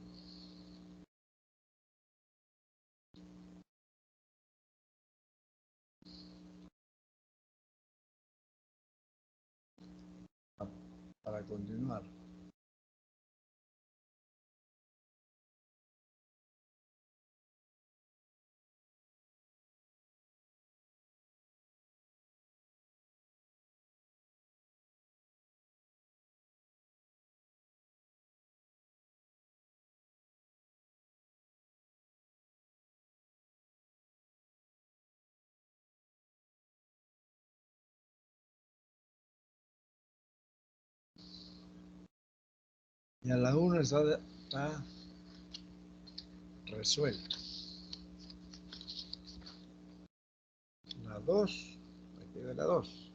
para continuar. Y a la 1 está resuelta. La 2, aquí ve la 2.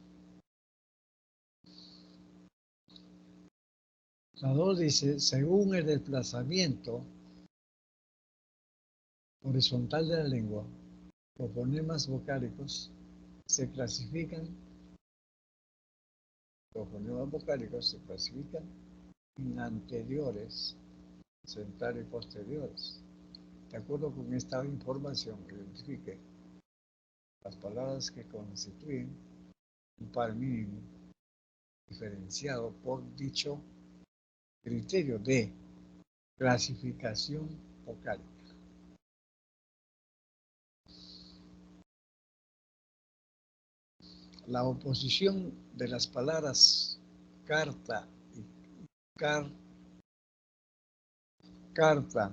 La 2 dice, según el desplazamiento horizontal de la lengua, los fonemas vocálicos se clasifican, los fonemas vocálicos se clasifican en anteriores, centrales y posteriores. De acuerdo con esta información que identifique las palabras que constituyen un par mínimo diferenciado por dicho criterio de clasificación vocálica. La oposición de las palabras carta y carta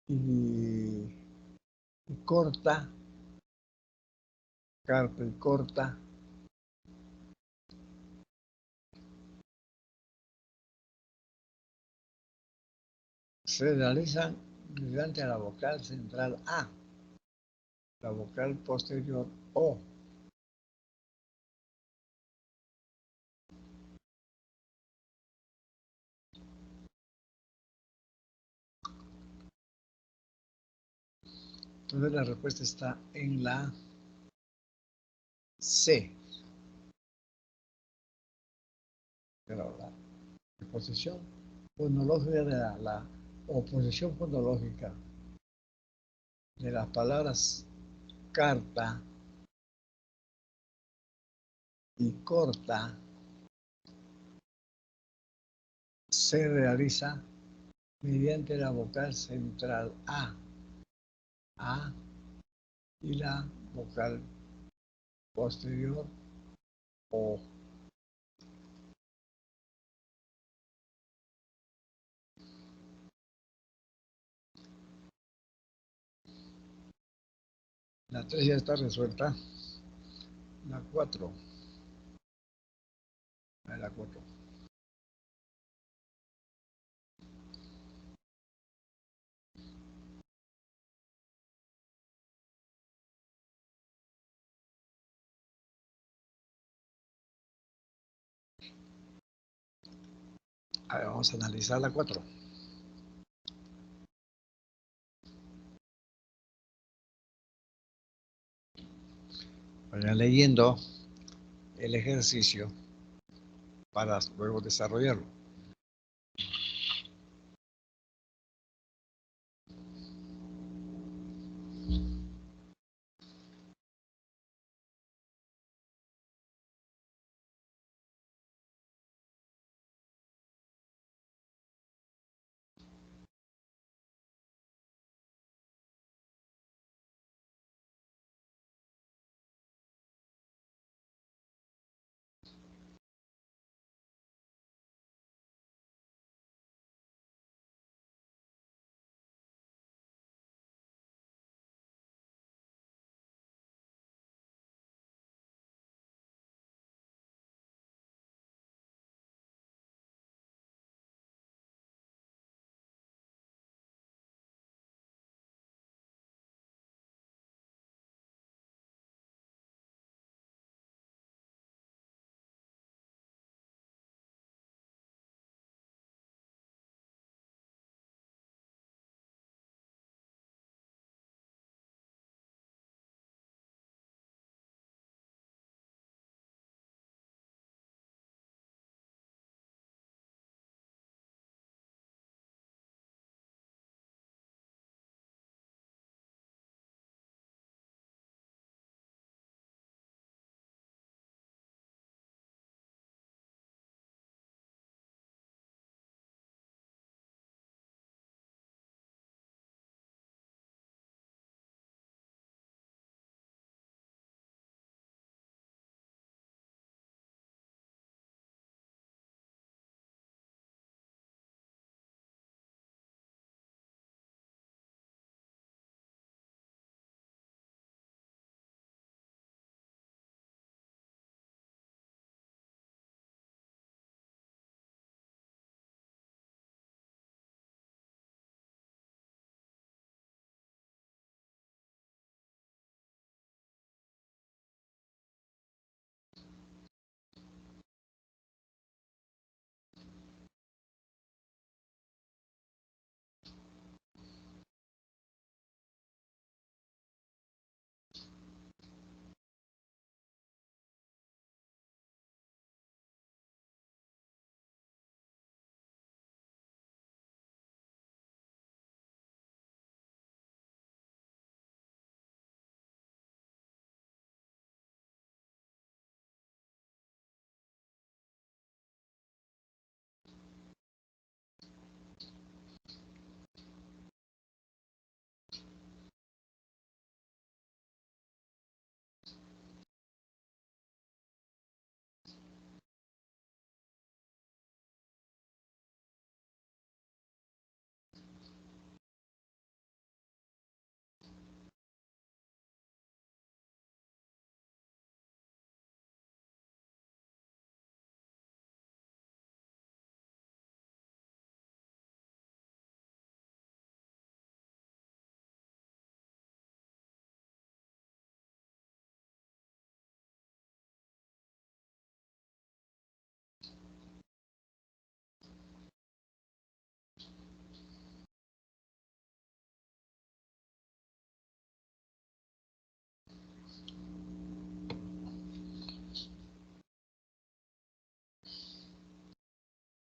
y corta, carta y corta, se realizan mediante la vocal central A, la vocal posterior O. Entonces la respuesta está en la C. Pero la oposición fonológica de la oposición fonológica de las palabras carta y corta se realiza mediante la vocal central A y la vocal posterior O. La 3 ya está resuelta. La 4. La 4. A ver, vamos a analizar la 4. Vayan leyendo el ejercicio para luego desarrollarlo.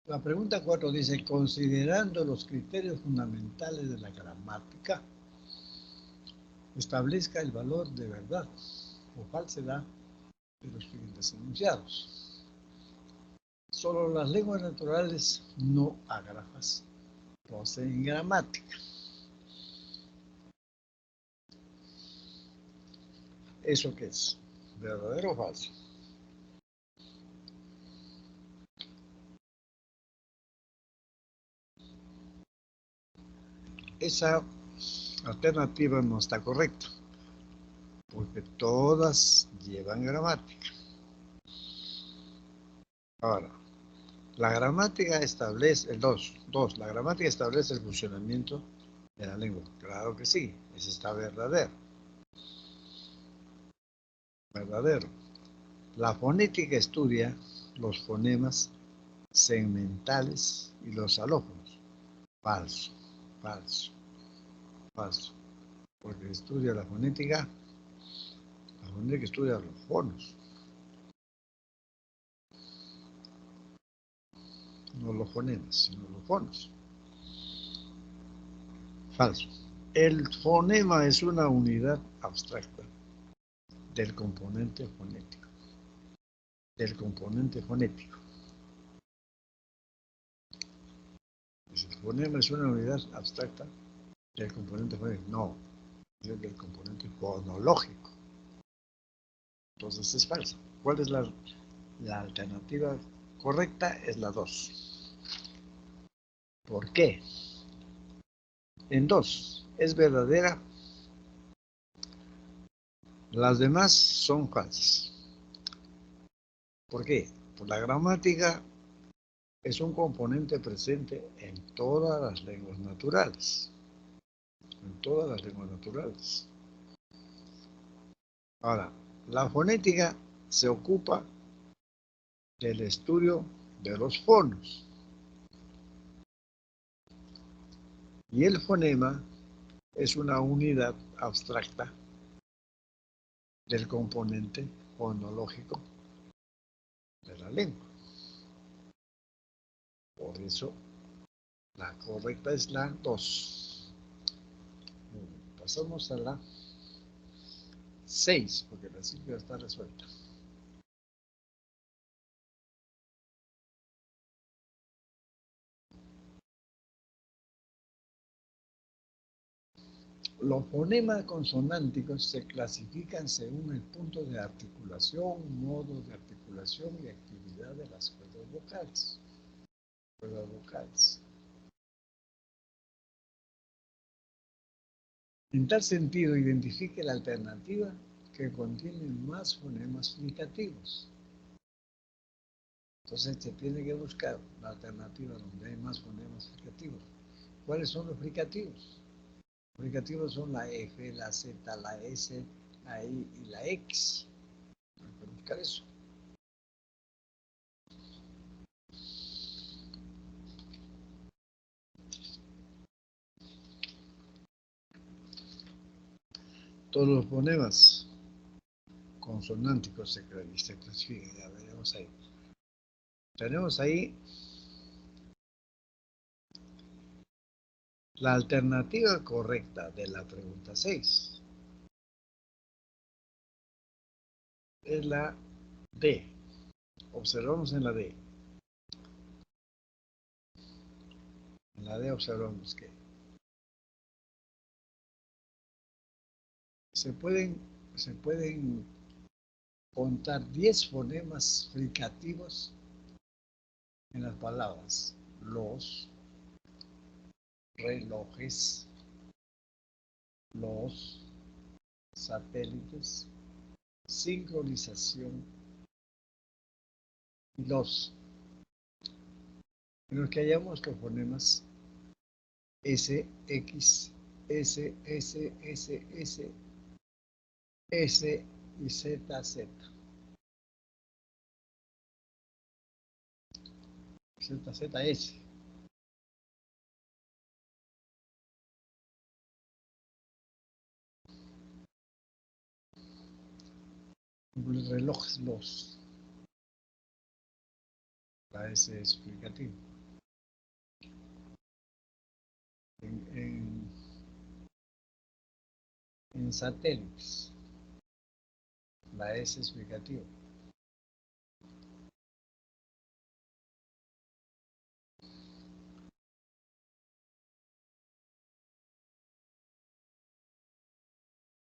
La pregunta 4 dice, considerando los criterios fundamentales de la gramática, establezca el valor de verdad o falsedad de los siguientes enunciados. Solo las lenguas naturales no ágrafas poseen gramática. ¿Eso qué es? ¿Verdadero o falso? Esa alternativa no está correcta, porque todas llevan gramática. Ahora, la gramática establece, el 2, la gramática establece el funcionamiento de la lengua. Claro que sí, eso está verdadero. Verdadero. La fonética estudia los fonemas segmentales y los alófonos. Falso, falso, falso. Porque estudia la fonética estudia los fonos, no los fonemas, sino los fonos. Falso. El fonema es una unidad abstracta del componente fonético. Del componente fonético. El fonema es una unidad abstracta del componente fonético. No, es del componente fonológico. Entonces es falso. ¿Cuál es la alternativa correcta? Es la 2. ¿Por qué? En 2 es verdadera. Las demás son falsas. ¿Por qué? Por la gramática es un componente presente en todas las lenguas naturales. En todas las lenguas naturales. Ahora, la fonética se ocupa del estudio de los fonos. Y el fonema es una unidad abstracta del componente fonológico de la lengua. Por eso, la correcta es la 2. Pasamos a la 6, porque la 5 ya está resuelta. Los fonemas consonánticos se clasifican según el punto de articulación, modo de articulación y actividad de las cuerdas vocales. En tal sentido, identifique la alternativa que contiene más fonemas fricativos. Entonces se tiene que buscar la alternativa donde hay más fonemas fricativos. ¿Cuáles son los fricativos? Los fricativos son la F, la Z, la S, la I y la X. Hay que buscar eso. Todos los fonemas consonánticos se clasifican. Ya veremos ahí. Tenemos ahí la alternativa correcta de la pregunta 6. Es la D. Observamos en la D. En la D observamos que se pueden contar 10 fonemas fricativos en las palabras los relojes, los satélites, sincronización y los. En los que hallamos los fonemas S, X, S, S, S, S, S y Z, Z. Z, Z, S. Los relojes, los. La S es explicativa. En satélites, la S es explicativa.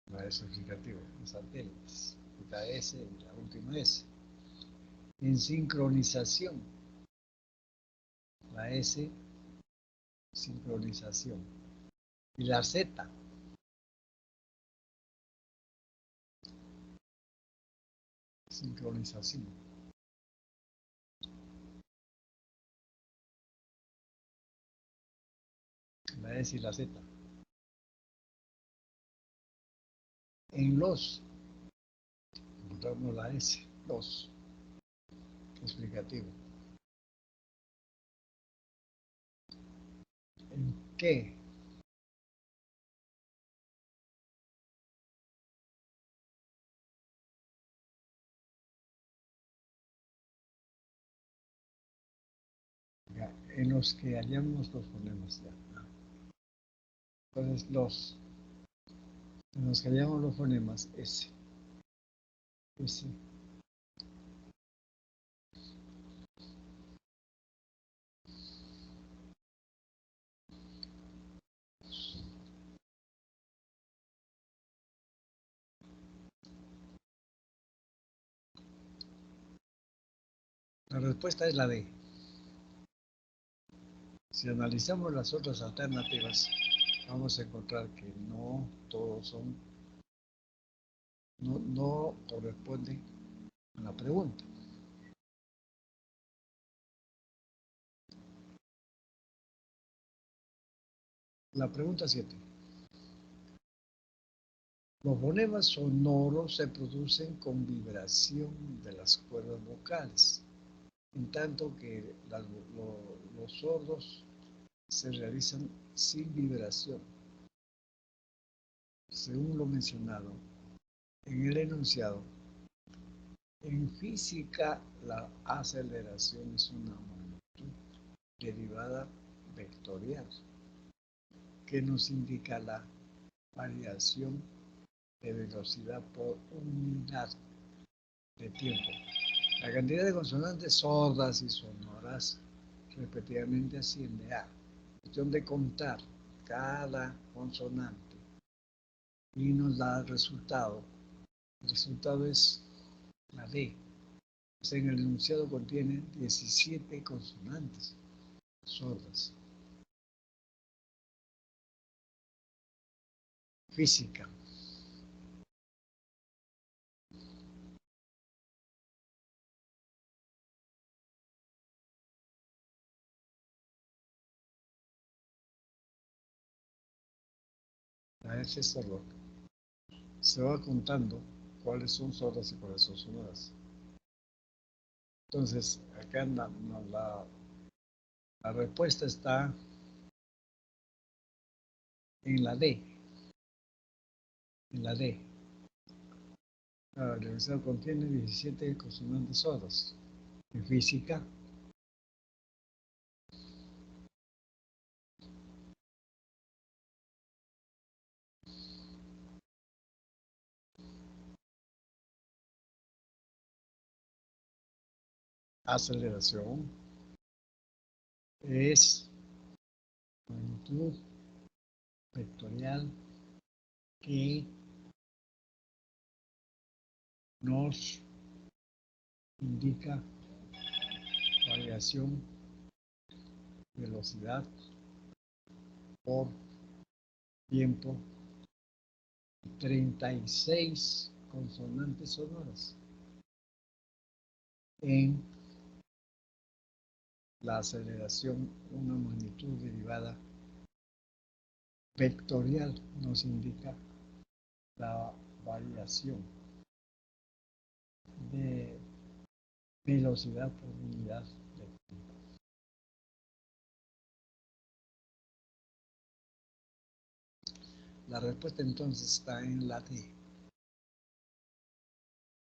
La S explicativa, en satélites. La S y la última S. En sincronización, la S, sincronización. Y la Z, sincronización. La S y la Z. En los, encontramos la S, los, explicativo. ¿Qué? Ya, en los que hallamos los fonemas. Ya. Entonces, en los que hallamos los fonemas, S. S. La respuesta es la D. Si analizamos las otras alternativas, vamos a encontrar que no todos son, no corresponden a la pregunta. La pregunta 7. Los fonemas sonoros se producen con vibración de las cuerdas vocales, en tanto que los sordos se realizan sin vibración. Según lo mencionado en el enunciado, en física la aceleración es una magnitud derivada vectorial que nos indica la variación de velocidad por unidad de tiempo. La cantidad de consonantes sordas y sonoras respectivamente asciende a cuestión de contar cada consonante y nos da el resultado. El resultado es la D. O sea, en el enunciado contiene 17 consonantes sordas. Física. La F es sorda. Se va contando cuáles son sordas y cuáles son sonoras. Entonces, acá la respuesta está en la D. En la D. El enunciado contiene 17 consonantes sordas. En física, aceleración es magnitud vectorial que nos indica variación, velocidad por tiempo, 36 consonantes sonoras en la aceleración, una magnitud derivada vectorial nos indica la variación de velocidad por unidad de tiempo. La respuesta entonces está en la D,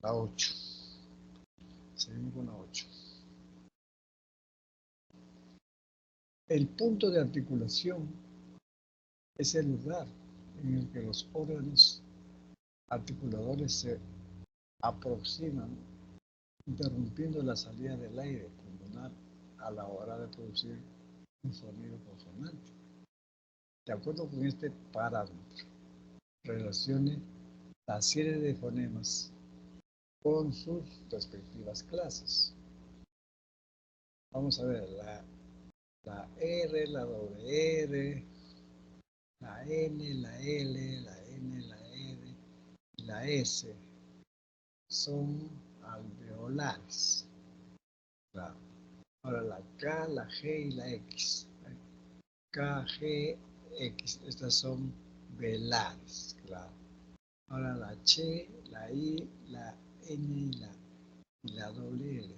la 8. Seguimos con la 8. El punto de articulación es el lugar en el que los órganos articuladores se aproximan, interrumpiendo la salida del aire pulmonar a la hora de producir un sonido consonante. De acuerdo con este parámetro, relacione la serie de fonemas con sus respectivas clases. Vamos a ver la R, la doble R, la N, la L, la N, la R y la S son alveolares. Claro. Ahora la K, la G y la X. K, G, X. Estas son velares. Claro. Ahora la Ch, la I, la N y la doble L.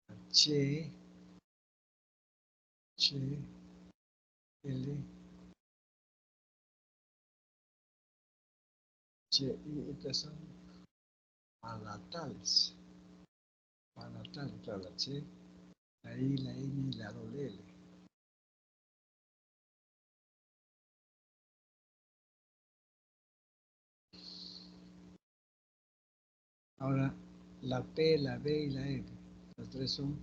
La Che, L, Ch, y estas son palatales. Palatales, claro, la Ch, la I, la N y la doble L. Ahora, la P, la B y la N. Las tres son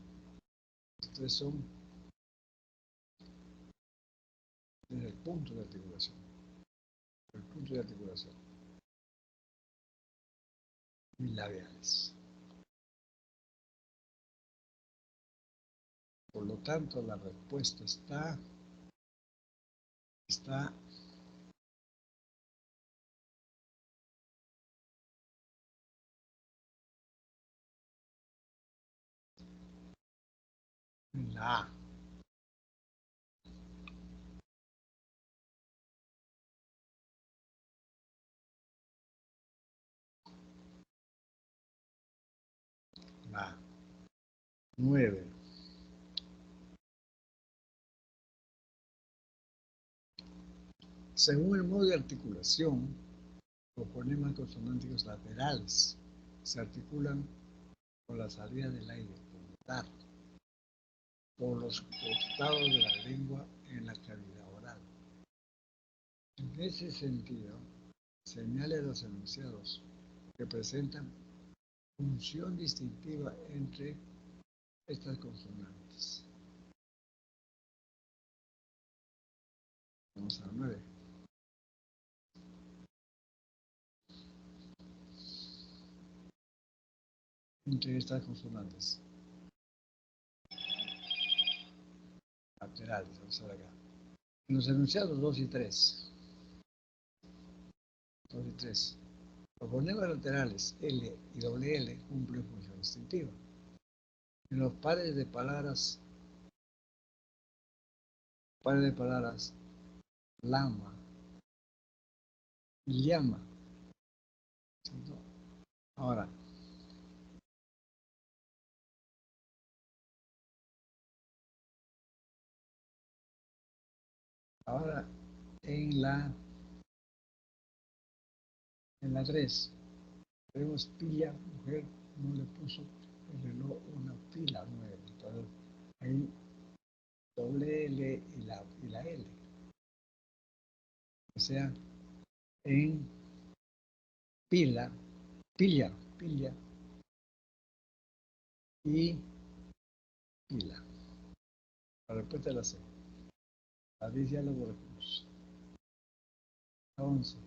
desde el punto de articulación. El punto de articulación. Bilabiales. Por lo tanto, la respuesta está en la A. La A. 9. Según el modo de articulación, los fonemas consonánticos laterales se articulan por la salida del aire frontal, por los costados de la lengua en la cavidad oral. En ese sentido, señale los enunciados que presentan función distintiva entre estas consonantes. Vamos a la 9. Entre estas consonantes laterales, vamos a ver acá. En los enunciados 2 y 3. 2 y 3. Los fonemas laterales L y doble L cumplen función distintiva. En los pares de palabras lama y llama. ¿Cierto? Ahora, en la 3 vemos pilla, mujer, no le puso el reloj una pila nueva. Entonces, ahí doble L y la L. O sea, en pila, pilla y pila. La respuesta es la C. La dice ya lo borramos. La 11.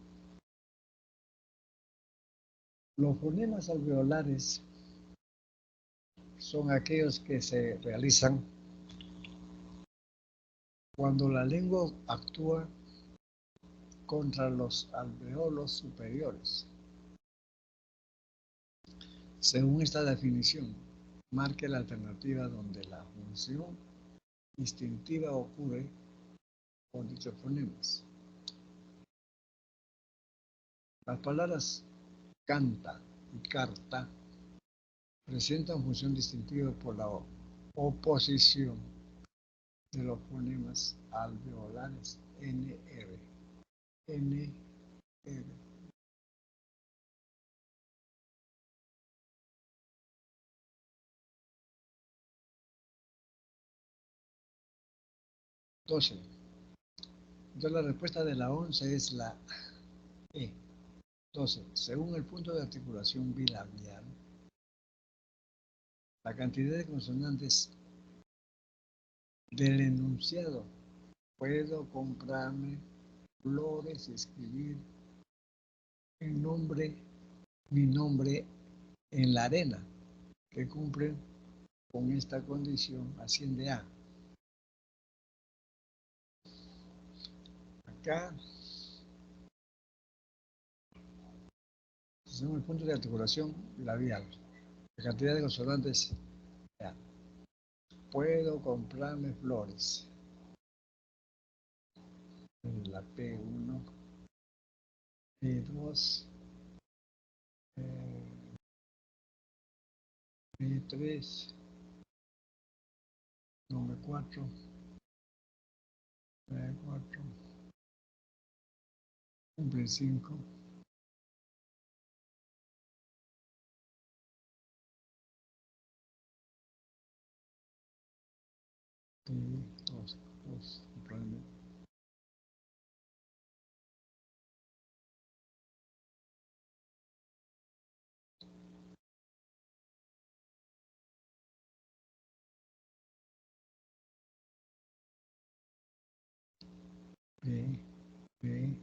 Los fonemas alveolares son aquellos que se realizan cuando la lengua actúa contra los alveolos superiores. Según esta definición, marque la alternativa donde la función distintiva ocurre con dichos fonemas. Las palabras canta y carta presentan función distintiva por la oposición de los fonemas alveolares NR. NR. 12. Entonces la respuesta de la 11 es la E. 12. Según el punto de articulación bilabial, la cantidad de consonantes del enunciado. Puedo comprarme flores y escribir mi nombre en la arena, que cumplen con esta condición, asciende a. Acá, según el punto de articulación labial, la cantidad de consonantes, ya. Puedo comprarme flores. La P1, P2, P3, nombre 4, 4, cumple 5. Y 2, probablemente. B, B,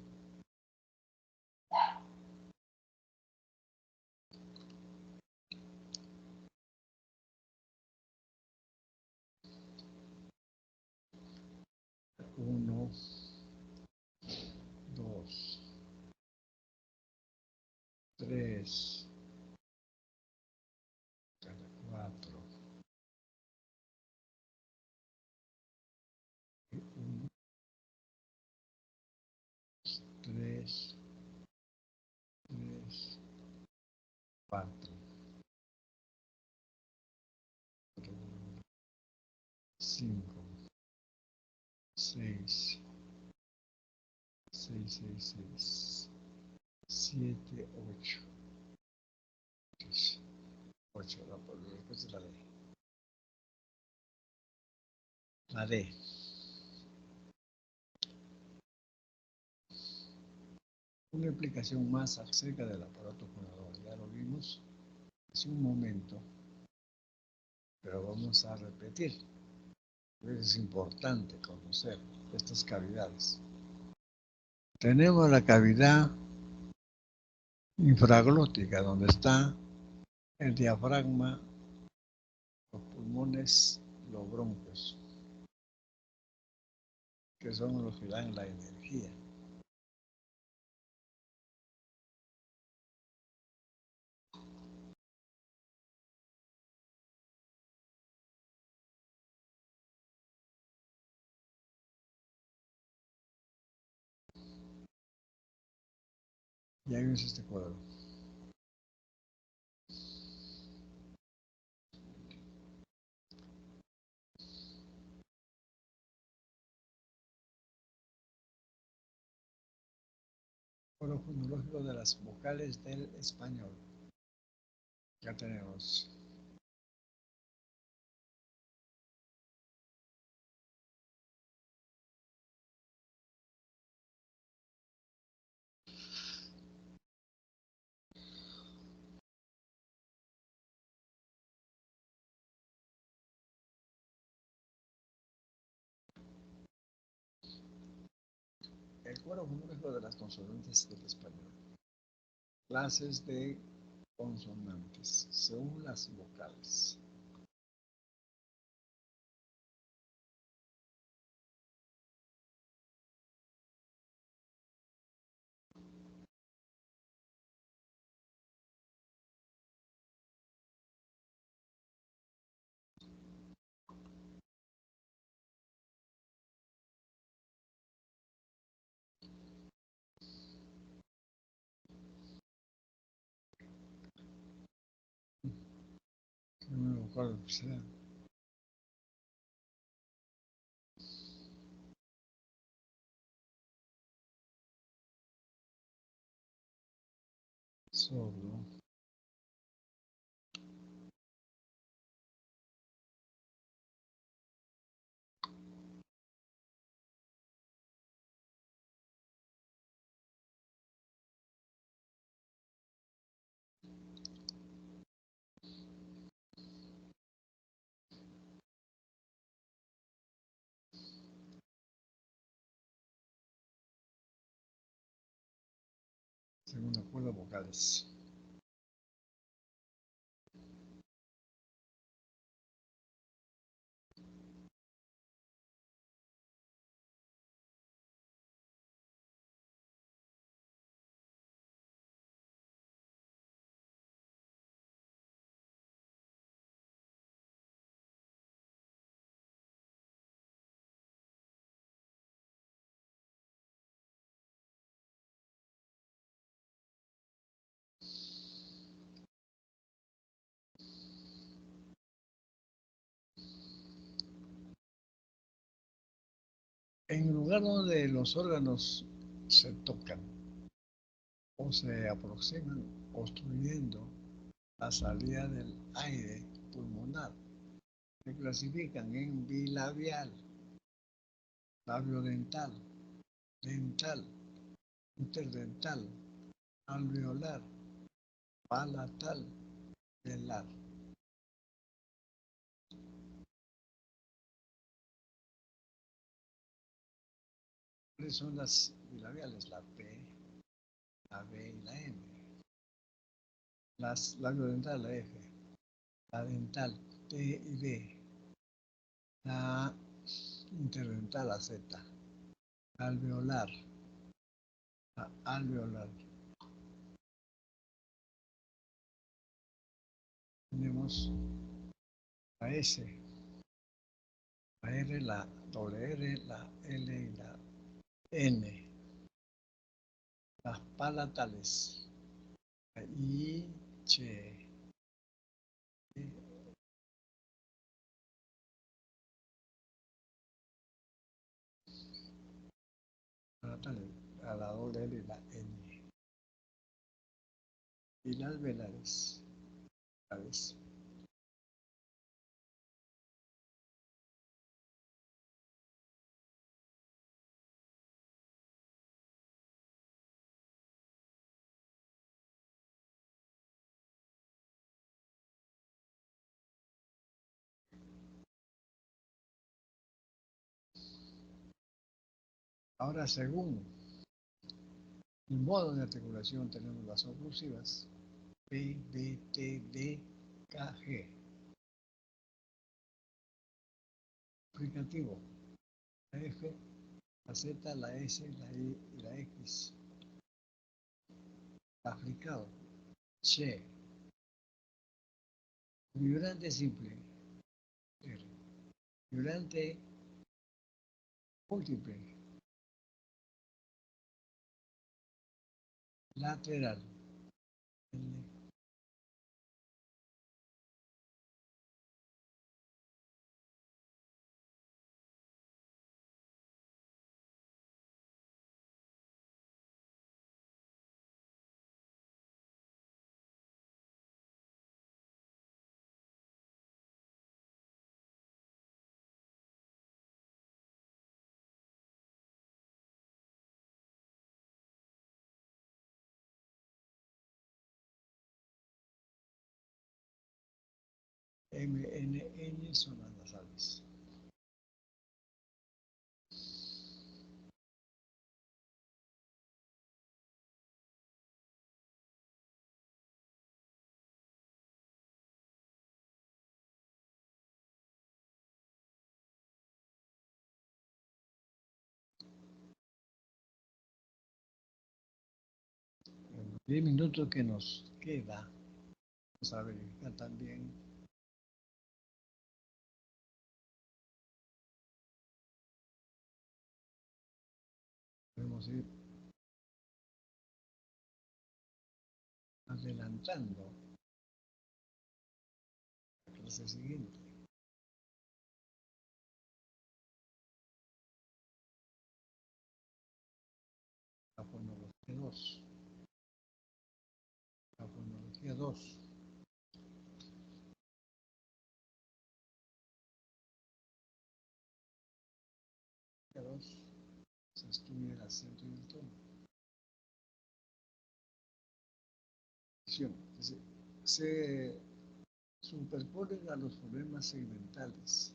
1, 2, 3, 4, 1, 3, 3, 4, 5, 6, 6, 6, 6, 7, 8. 8, después de la D. La D. Una explicación más acerca del aparato fonador. Ya lo vimos hace un momento, pero vamos a repetir. Es importante conocer estas cavidades. Tenemos la cavidad infraglótica, donde está el diafragma, los pulmones, los bronquios, que son los que dan la energía. Y ahí ves este cuadro. Cuadro fonológico de las vocales del español. Ya tenemos. El cuadro fonológico de las consonantes del español. Clases de consonantes según las vocales. Primero vocal será sordo. Segunda cuerda vocales. En el lugar donde los órganos se tocan o se aproximan, obstruyendo la salida del aire pulmonar, se clasifican en bilabial, labiodental, dental, interdental, alveolar, palatal, velar. ¿Cuáles son las bilabiales? La P, la B y la M. Las labiodental, la F, la dental, T y B, la interdental, la Z, la alveolar, la alveolar. Tenemos la S, la R, la doble R, la L y la N. Las palatales, la I, Che, palatales, a la doble L y la N. Y las velares, ¿sabes? Ahora, según el modo de articulación, tenemos las oclusivas, P, B, T, D, K, G. Aplicativo, la F, la Z, la S, la I y la X. Aplicado, Che. Vibrante simple, R. Vibrante múltiple, lateral, L. M, N, N son las nasales. En los 10 minutos que nos queda, vamos a verificar también podemos ir adelantando la clase siguiente. La fonología 2. La fonología 2. La 2 se estudia el acento y el tono. Se superponen a los fonemas segmentales,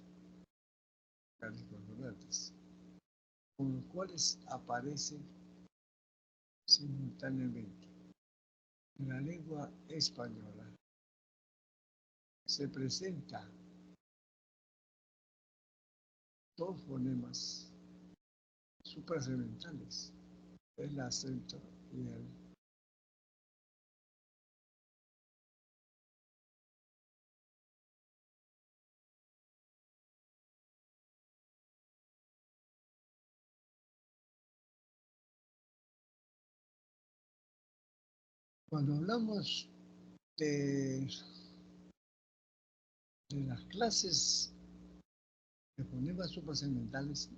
consonantes, con los cuales aparecen simultáneamente. En la lengua española se presentan dos fonemas suprasegmentales, el acento y el. Cuando hablamos de, de las clases de fonemas suprasegmentales,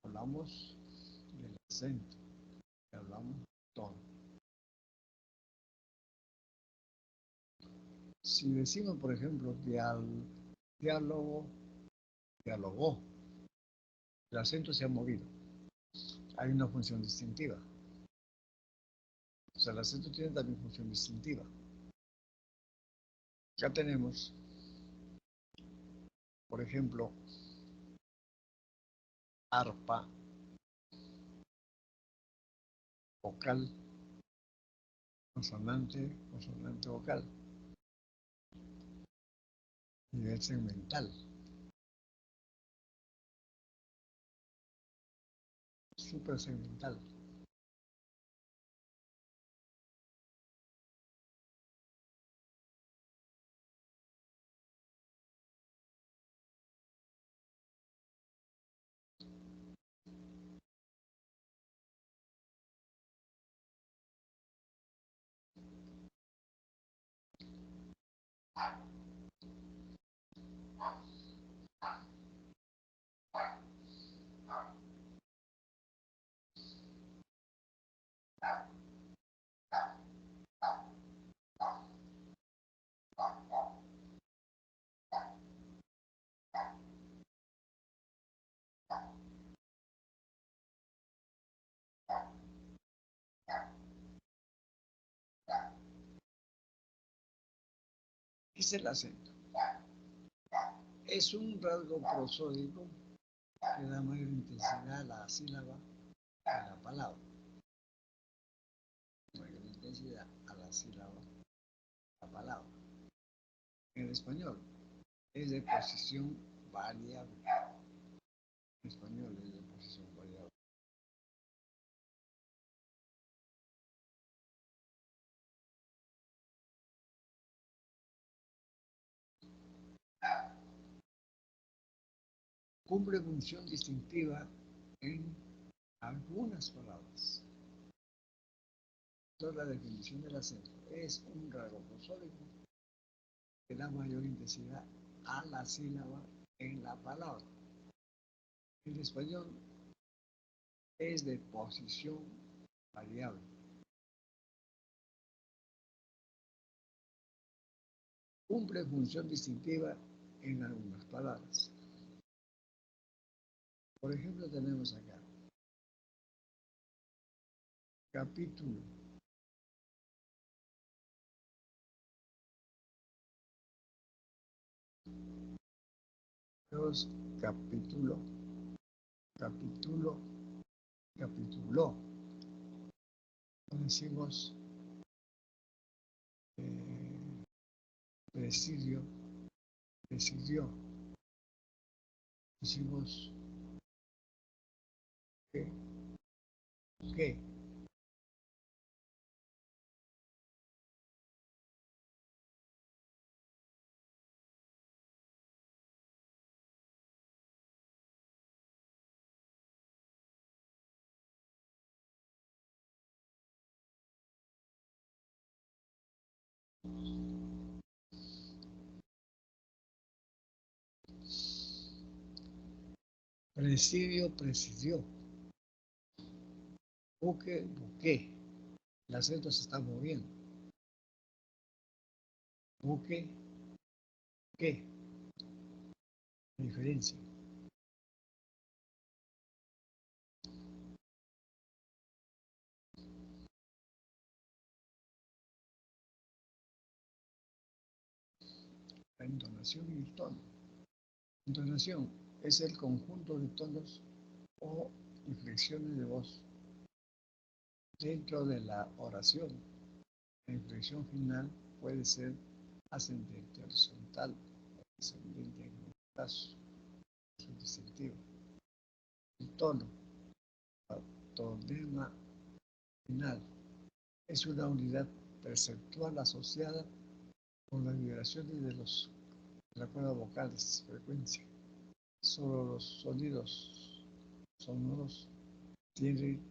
hablamos del acento, hablamos del tono. Si decimos, por ejemplo, diálogo, dialogó, el acento se ha movido. Hay una función distintiva. O sea, el acento tiene también función distintiva. Ya tenemos, por ejemplo, arpa, vocal, consonante, consonante vocal, nivel segmental, suprasegmental. ¿Qué es el acento? Es un rasgo prosódico que da mayor intensidad a la sílaba de la palabra. Mayor intensidad a la sílaba de la palabra. En el español es de posición variable. En español es de posición variable. Cumple función distintiva en algunas palabras. Entonces, la definición del acento es un rasgo prosódico que da mayor intensidad a la sílaba en la palabra. En español es de posición variable. Cumple función distintiva en algunas palabras. Por ejemplo, tenemos acá capítulo, dos, capítulo, capítulo, capituló. Decimos presidio, presidió. Decimos que. Presidio, presidió. Buque, buque. El acento se está moviendo. Buque, ¿qué? La diferencia. La entonación y el tono. Entonación es el conjunto de tonos o inflexiones de voz dentro de la oración. La inflexión final puede ser ascendente, horizontal, descendente en un caso, distintivo. El tono, la tonema final, es una unidad perceptual asociada con las vibraciones de la cuerda vocal, frecuencia. Solo los sonidos sonoros tienen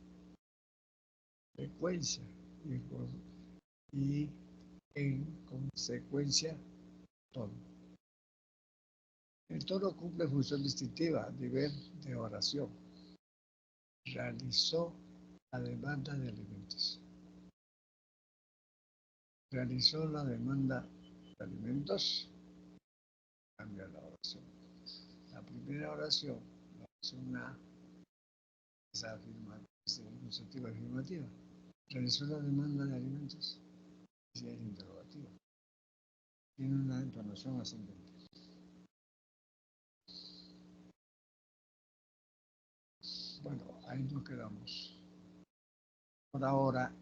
frecuencia y en consecuencia tono. El tono cumple función distintiva a nivel de oración. realizó la demanda de alimentos. Realizó la demanda de alimentos, cambia la oración. La primera oración, la oración A, es afirmativa, es ilustrativa afirmativa. Realizó la demanda de alimentos, y es interrogativa. Tiene una entonación ascendente. Bueno, ahí nos quedamos. Por ahora